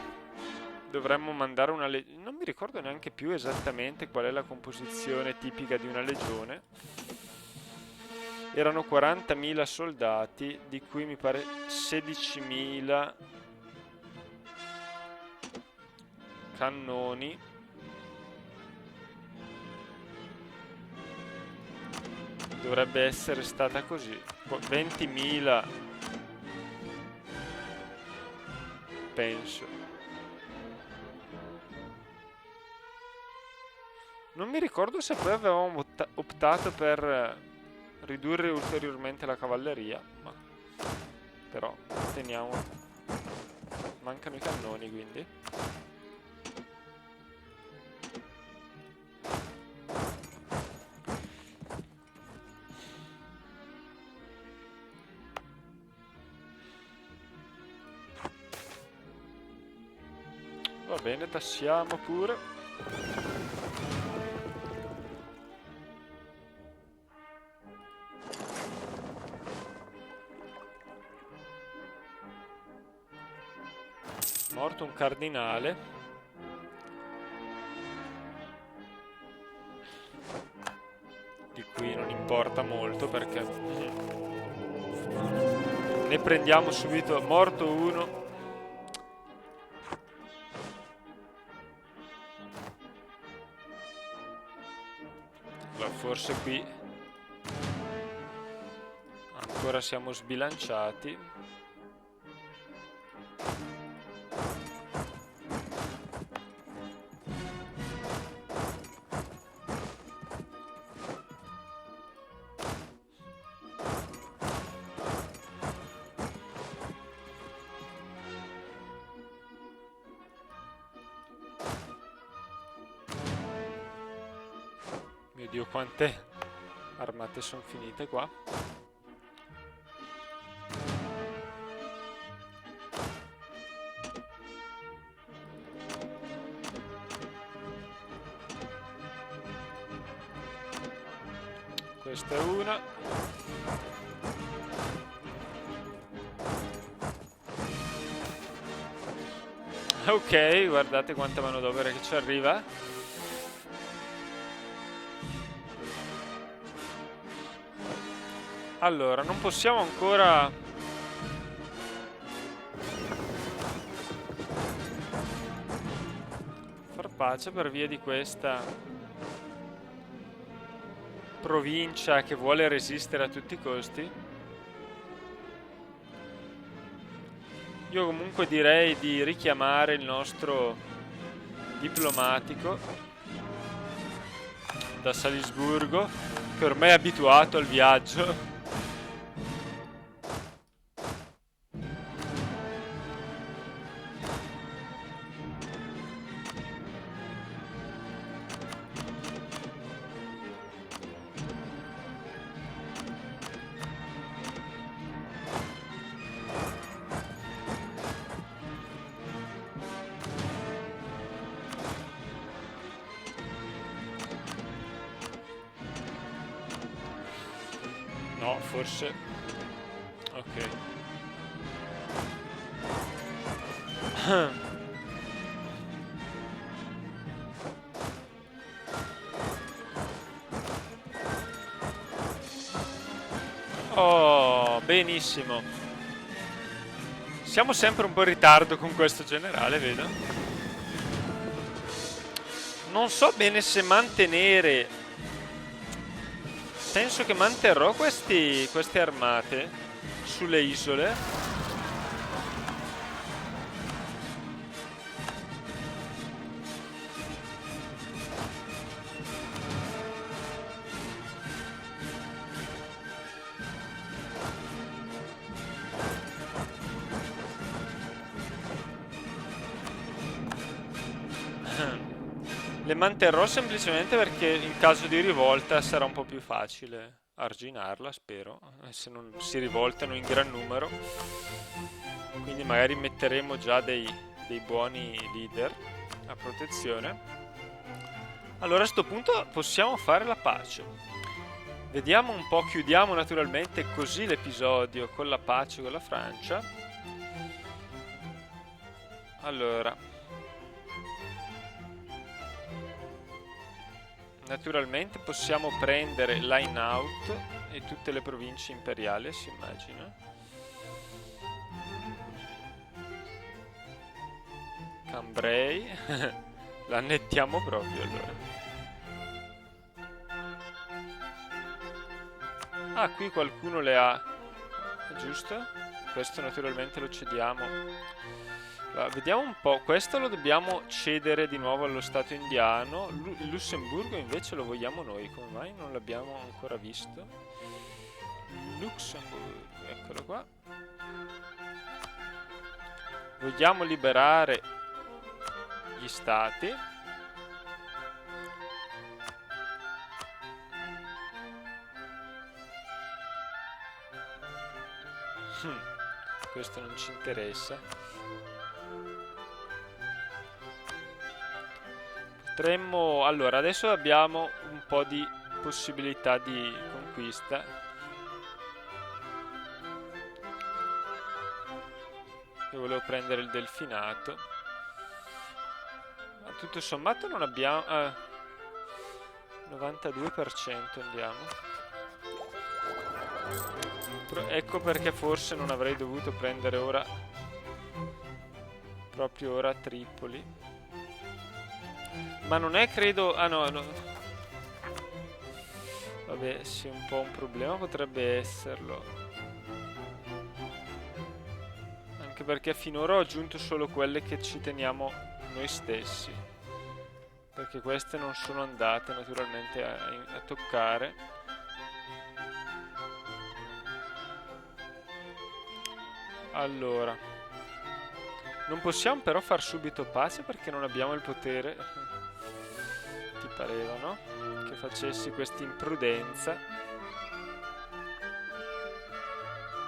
dovremmo mandare una legione. Non mi ricordo neanche più esattamente qual è la composizione tipica di una legione. Erano 40.000 soldati, di cui mi pare 16.000 cannoni. Dovrebbe essere stata così. 20.000 penso. Non mi ricordo se poi avevamo optato per ridurre ulteriormente la cavalleria, ma però teniamo. Mancano i cannoni, quindi. Va bene, tassiamo pure. Morto un cardinale. Di cui non importa molto perché ne prendiamo subito. Morto uno. Allora, forse qui ancora siamo sbilanciati. Mio Dio, quante armate sono finite qua. Questa è una. Ok, guardate quanta manodopera che ci arriva. Allora, non possiamo ancora far pace per via di questa provincia che vuole resistere a tutti i costi. Io comunque direi di richiamare il nostro diplomatico da Salisburgo, che ormai è abituato al viaggio. No, forse... Ok. Oh, benissimo. Siamo sempre un po' in ritardo con questo generale, vedo. Non so bene se mantenere... Penso che manterrò queste armate sulle isole. Le manterrò semplicemente perché in caso di rivolta sarà un po' più facile arginarla, spero, se non si rivoltano in gran numero. Quindi magari metteremo già dei buoni leader a protezione. Allora a questo punto possiamo fare la pace. Vediamo un po', chiudiamo naturalmente così l'episodio con la pace con la Francia. Allora... Naturalmente possiamo prendere Line Out e tutte le province imperiali, si immagina. Cambrai. La annettiamo proprio allora. Ah, qui qualcuno le ha... Giusto? Questo naturalmente lo cediamo. Allora, vediamo un po', questo lo dobbiamo cedere di nuovo allo Stato indiano. Il Lussemburgo invece lo vogliamo noi, come mai non l'abbiamo ancora visto? Luxemburgo, eccolo qua. Vogliamo liberare gli stati. Questo non ci interessa. Potremmo... Allora, adesso abbiamo un po' di possibilità di conquista. Io volevo prendere il delfinato. Ma tutto sommato non abbiamo... 92% andiamo. Ecco perché forse non avrei dovuto prendere ora... Proprio ora Tripoli. Ma non è, credo... Ah no, no. Vabbè, sì, un po' un problema potrebbe esserlo. Anche perché finora ho aggiunto solo quelle che ci teniamo noi stessi. Perché queste non sono andate naturalmente a toccare. Allora. Non possiamo però far subito pace perché non abbiamo il potere. Ti pareva, no? Che facessi questa imprudenza.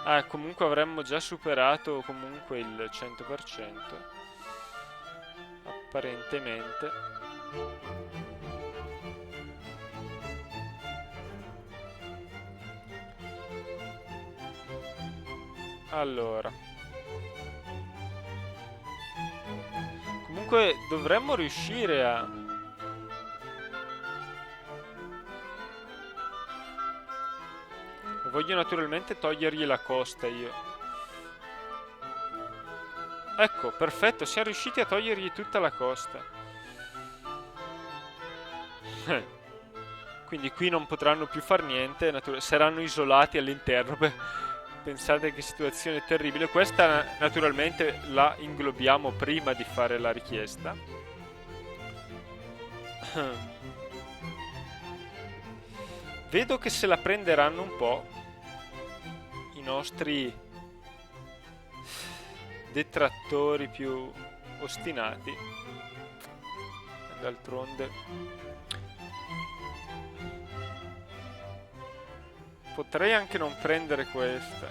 Ah, comunque avremmo già superato comunque il 100%. Apparentemente. Allora. Comunque dovremmo riuscire a... Voglio naturalmente togliergli la costa io. Ecco, perfetto, siamo riusciti a togliergli tutta la costa. Quindi qui non potranno più far niente, saranno isolati all'interno. Pensate che situazione terribile. Questa naturalmente la inglobiamo prima di fare la richiesta. Vedo che se la prenderanno un po' i nostri detrattori più ostinati. D'altronde potrei anche non prendere questa.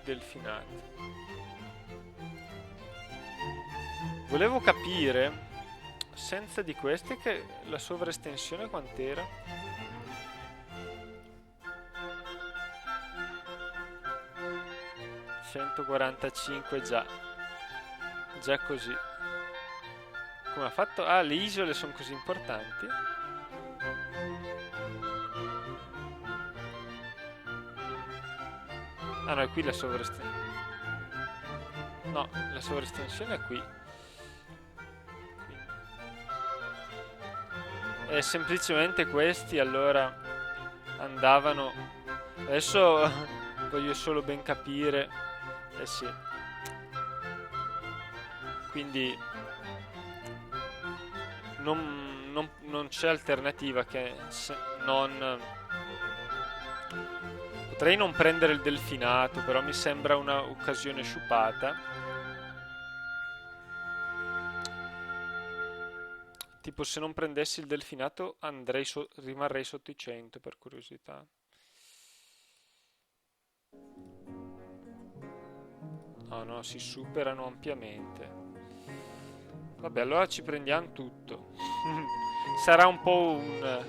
Delfinati. Volevo capire, senza di queste, che la sovraestensione quant'era? ...145 già. Già così. Come ha fatto? Ah, le isole sono così importanti? Ah no, è qui la sovraestensione. No, la sovraestensione è qui. E semplicemente questi allora andavano... Adesso voglio solo ben capire. Eh sì. Quindi non c'è alternativa che non... Potrei non prendere il delfinato, però mi sembra un'occasione sciupata. Tipo, se non prendessi il delfinato rimarrei sotto i 100 per curiosità. No, no, si superano ampiamente. Vabbè, allora ci prendiamo tutto. Sarà un po' un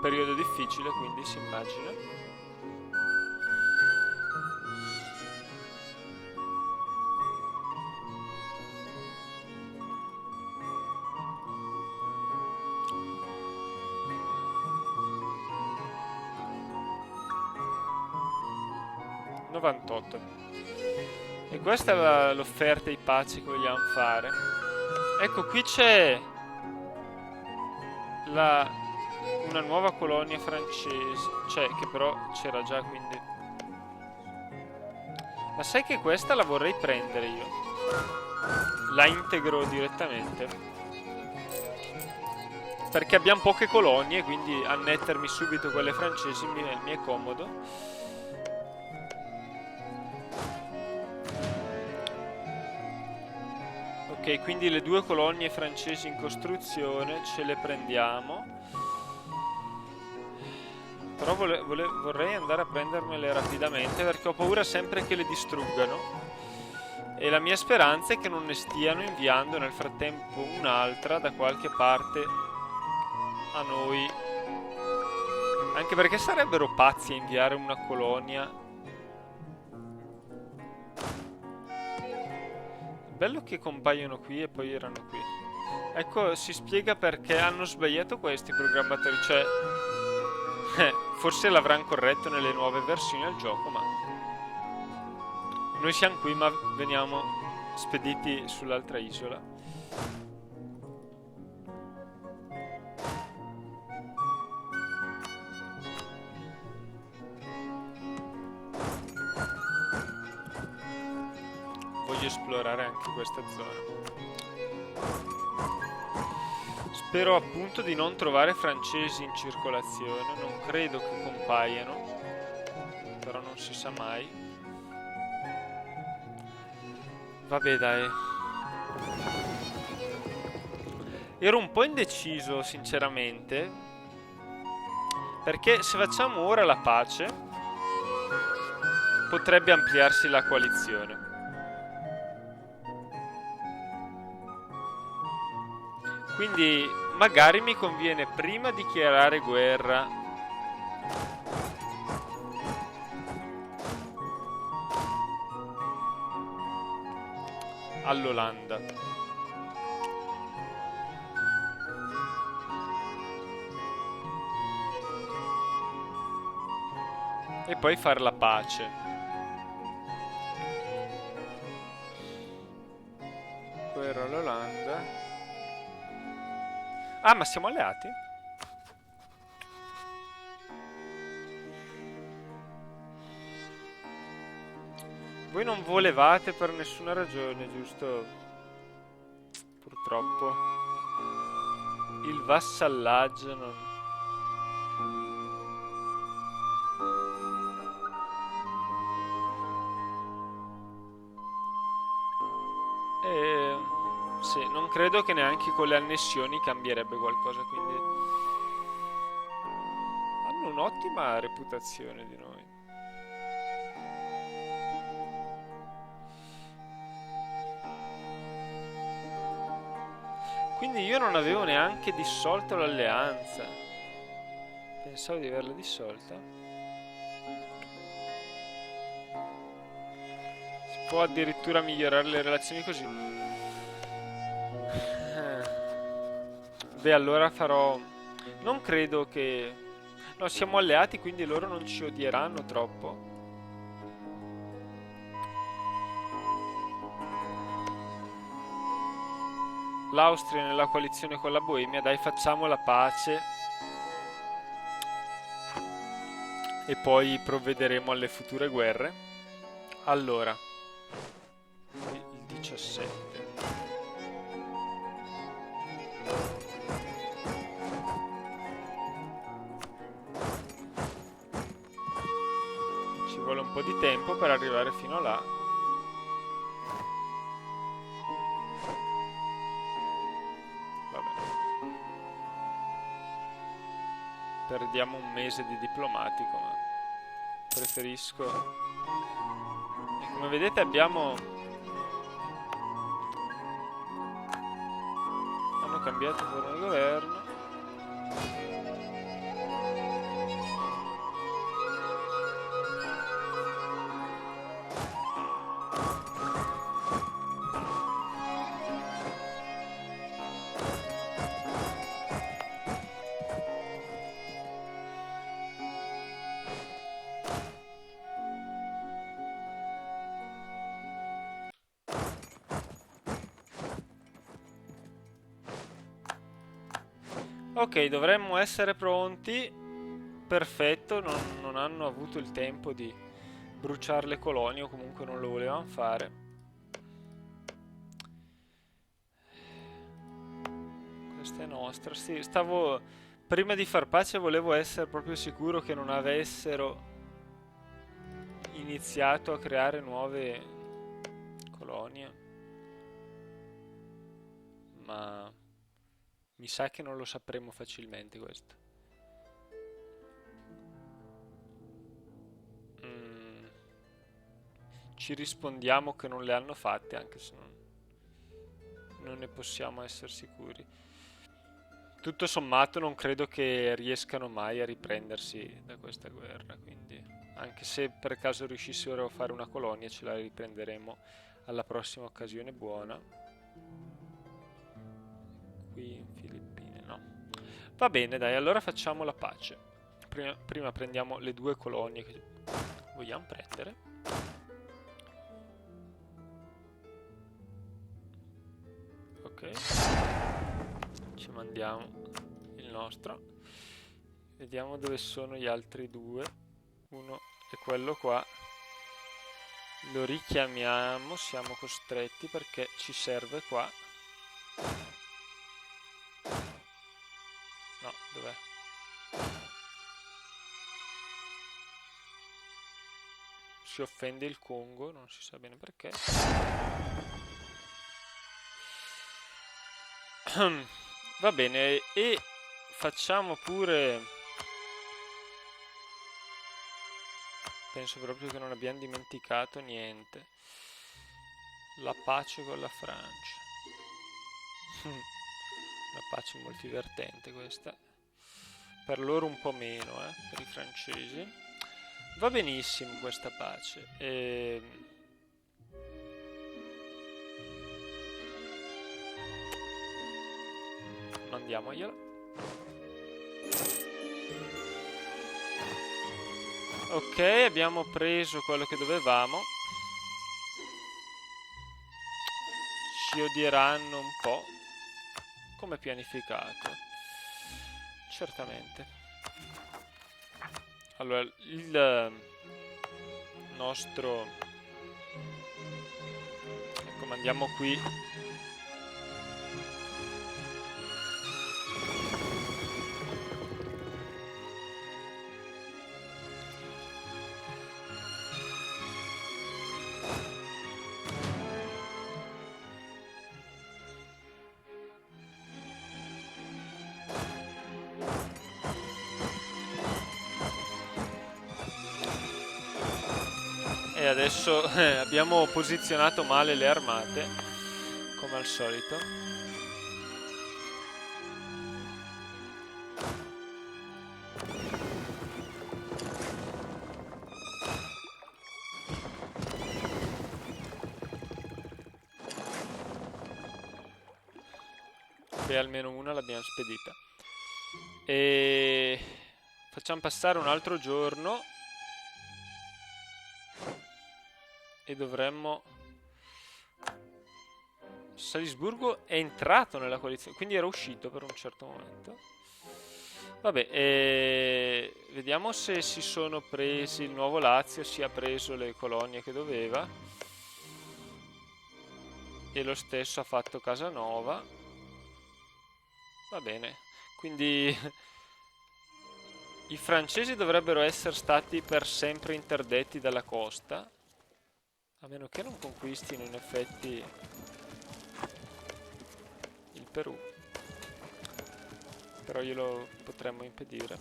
periodo difficile, quindi si immagina. E questa è l'offerta di pace che vogliamo fare. Ecco, qui c'è una nuova colonia francese, cioè che però c'era già, quindi... Ma sai che questa la vorrei prendere io? La integro direttamente. Perché abbiamo poche colonie, quindi annettermi subito quelle francesi mi è comodo. Ok, quindi le due colonie francesi in costruzione ce le prendiamo. Però vorrei andare a prendermele rapidamente perché ho paura sempre che le distruggano. E la mia speranza è che non ne stiano inviando nel frattempo un'altra da qualche parte a noi. Anche perché sarebbero pazzi a inviare una colonia bello che compaiono qui e poi erano qui. Ecco, si spiega perché hanno sbagliato questi programmatori, cioè forse l'avranno corretto nelle nuove versioni del gioco, ma noi siamo qui ma veniamo spediti sull'altra isola. Voglio esplorare anche questa zona. Spero appunto di non trovare francesi in circolazione, non credo che compaiano, però non si sa mai. Vabbè dai. Ero un po' indeciso sinceramente, perché se facciamo ora la pace potrebbe ampliarsi la coalizione. Quindi magari mi conviene prima dichiarare guerra all'Olanda. E poi fare la pace. Guerra all'Olanda. Ah, ma siamo alleati? Voi non volevate per nessuna ragione, giusto? Purtroppo. Il vassallaggio non... Sì, non credo che neanche con le annessioni cambierebbe qualcosa, quindi... Hanno un'ottima reputazione di noi. Quindi io non avevo neanche dissolto l'alleanza. Pensavo di averla dissolta. Si può addirittura migliorare le relazioni così. Beh, allora farò... Non credo che... No, siamo alleati, quindi loro non ci odieranno troppo. L'Austria è nella coalizione con la Boemia, dai, facciamo la pace e poi provvederemo alle future guerre. Allora, il 17. Ci vuole un po' di tempo per arrivare fino là. Perdiamo un mese di diplomatico, ma preferisco. E come vedete hanno cambiato forma di governo. Ok, dovremmo essere pronti. Perfetto, non hanno avuto il tempo di bruciare le colonie o comunque non lo volevano fare. Questa è nostra. Sì, prima di far pace volevo essere proprio sicuro che non avessero iniziato a creare nuove colonie. Ma mi sa che non lo sapremo facilmente questo. Ci rispondiamo che non le hanno fatte, anche se non ne possiamo essere sicuri. Tutto sommato non credo che riescano mai a riprendersi da questa guerra, quindi anche se per caso riuscissero a fare una colonia ce la riprenderemo alla prossima occasione buona. Qui in Filippine, no. Va bene, dai, allora facciamo la pace. Prima prendiamo le 2 colonie che vogliamo prendere. Ok. Ci mandiamo il nostro. Vediamo dove sono gli altri 2. Uno è quello qua. Lo richiamiamo, siamo costretti perché ci serve qua. No, dov'è? Si offende il Congo, non si sa bene perché. Va bene, e facciamo pure... Penso proprio che non abbiamo dimenticato niente. La pace con la Francia. Una pace molto divertente questa. Per loro un po' meno, per i francesi. Va benissimo questa pace. Mandiamogliela. Ok, abbiamo preso quello che dovevamo. Ci odieranno un po', come pianificato. Certamente. Allora, il nostro... Ecco, mandiamo qui. E adesso abbiamo posizionato male le armate, come al solito. Beh, almeno una l'abbiamo spedita. E facciamo passare un altro giorno. E dovremmo... Salisburgo è entrato nella coalizione, quindi era uscito per un certo momento. Vabbè, vediamo se si sono presi il nuovo Lazio, si è preso le colonie che doveva. E lo stesso ha fatto Casanova. Va bene, quindi i francesi dovrebbero essere stati per sempre interdetti dalla costa, a meno che non conquistino in effetti il Perù. Però glielo potremmo impedire.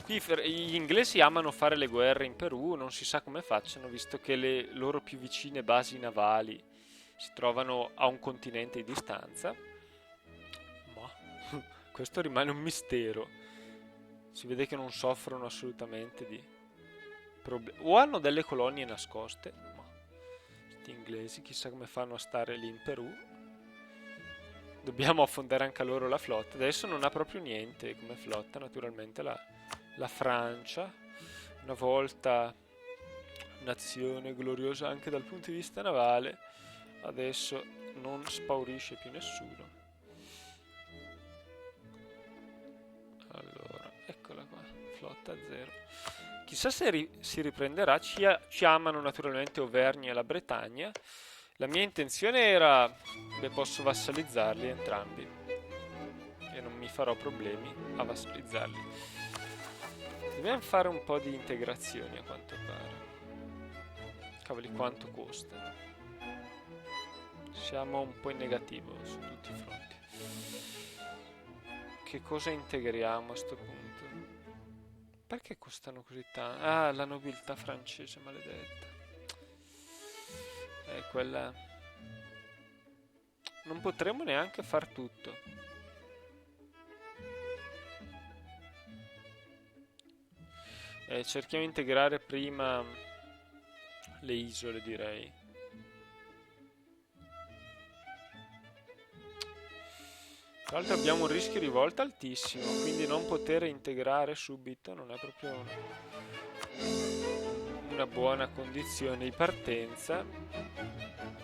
Qui gli inglesi amano fare le guerre in Perù, non si sa come facciano, visto che le loro più vicine basi navali si trovano a un continente di distanza. Ma questo rimane un mistero. Si vede che non soffrono assolutamente di problemi. O hanno delle colonie nascoste, ma questi inglesi chissà come fanno a stare lì in Perù. Dobbiamo affondare anche a loro la flotta. Adesso non ha proprio niente come flotta, naturalmente, la Francia. Una volta nazione gloriosa anche dal punto di vista navale, adesso non spaurisce più nessuno. Allora, eccola qua, flotta zero. Chissà se si riprenderà. Ci amano naturalmente Auvergne e la Bretagna. La mia intenzione era, beh, posso vassalizzarli entrambi e non mi farò problemi a vassalizzarli. Dobbiamo fare un po' di integrazioni a quanto pare. Cavoli, quanto costa? Siamo un po' in negativo su tutti i fronti. Che cosa integriamo a sto punto? Perché costano così tanto? Ah, la nobiltà francese maledetta. Quella... Non potremmo neanche far tutto. Cerchiamo di integrare prima le isole, direi. Tra l'altro abbiamo un rischio di volta altissimo, quindi non poter integrare subito non è proprio una buona condizione di partenza.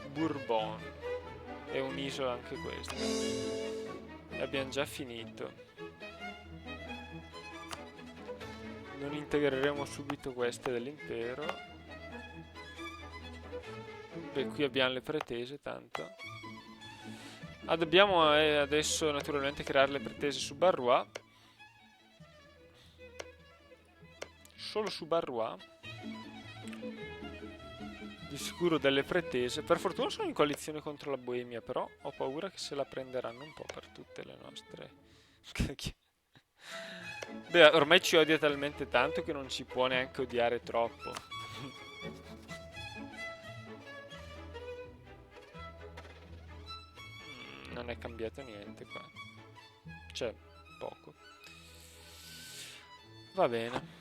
Bourbon è un'isola anche questa. E abbiamo già finito. Non integreremo subito queste dell'impero. Beh, qui abbiamo le pretese tanto. Dobbiamo adesso naturalmente creare le pretese su Barrois. Solo su Barrois. Di sicuro delle pretese. Per fortuna sono in coalizione contro la Boemia, però ho paura che se la prenderanno un po' per tutte le nostre. Beh, ormai ci odia talmente tanto che non ci può neanche odiare troppo. Non è cambiato niente qua. Cioè, poco. Va bene.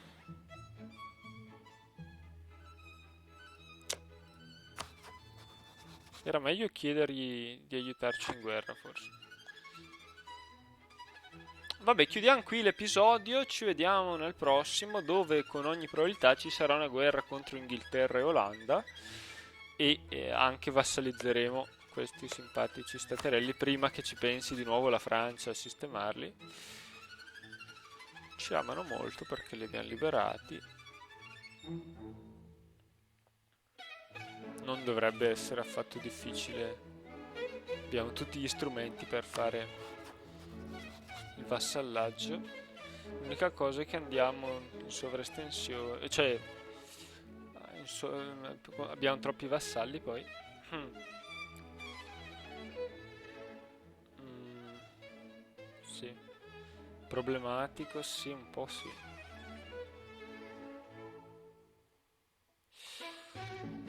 Era meglio chiedergli di aiutarci in guerra, forse. Vabbè, chiudiamo qui l'episodio, ci vediamo nel prossimo, dove con ogni probabilità ci sarà una guerra contro Inghilterra e Olanda e anche vassalizzeremo questi simpatici staterelli prima che ci pensi di nuovo la Francia a sistemarli. Ci amano molto perché li abbiamo liberati. Non dovrebbe essere affatto difficile. Abbiamo tutti gli strumenti per fare il vassallaggio. L'unica cosa è che andiamo in sovraestensione, cioè abbiamo troppi vassalli poi. Sì. Problematico, sì, un po' sì.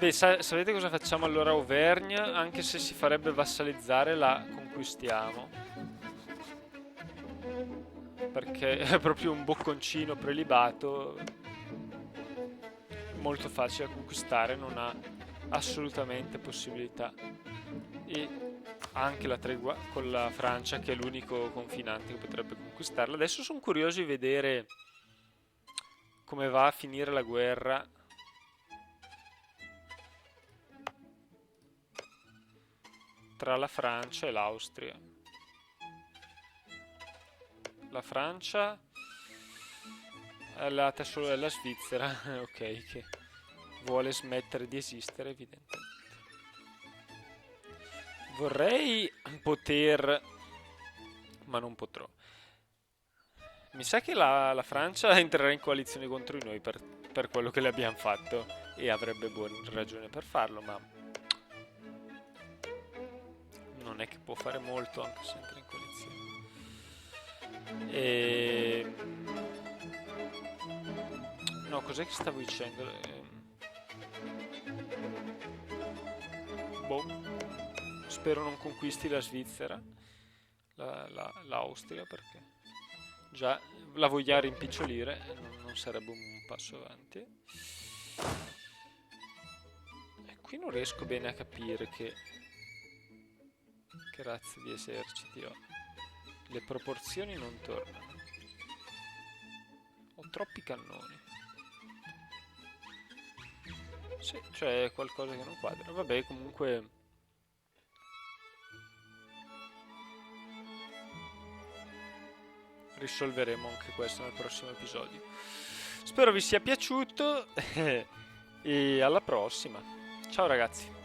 Beh, sapete cosa facciamo allora a Auvergne? Anche se si farebbe vassalizzare, la conquistiamo. Perché è proprio un bocconcino prelibato. Molto facile da conquistare, non ha assolutamente possibilità. E anche la tregua con la Francia, che è l'unico confinante che potrebbe conquistarla. Adesso sono curioso di vedere come va a finire la guerra tra la Francia e l'Austria. La Francia è alleata solo della Svizzera, ok, che vuole smettere di esistere evidentemente. Vorrei poter, ma non potrò. Mi sa che la Francia entrerà in coalizione contro di noi per quello che le abbiamo fatto e avrebbe buona ragione per farlo, ma non è che può fare molto anche se entra in coalizione. No, cos'è che stavo dicendo? Boh. Spero non conquisti la Svizzera, l'Austria, perché già la vogliamo rimpicciolire e non sarebbe un passo avanti. E qui non riesco bene a capire che razza di eserciti ho. Le proporzioni non tornano. Ho troppi cannoni. Sì, c'è qualcosa che non quadra. Vabbè, comunque risolveremo anche questo nel prossimo episodio. Spero vi sia piaciuto e alla prossima. Ciao ragazzi.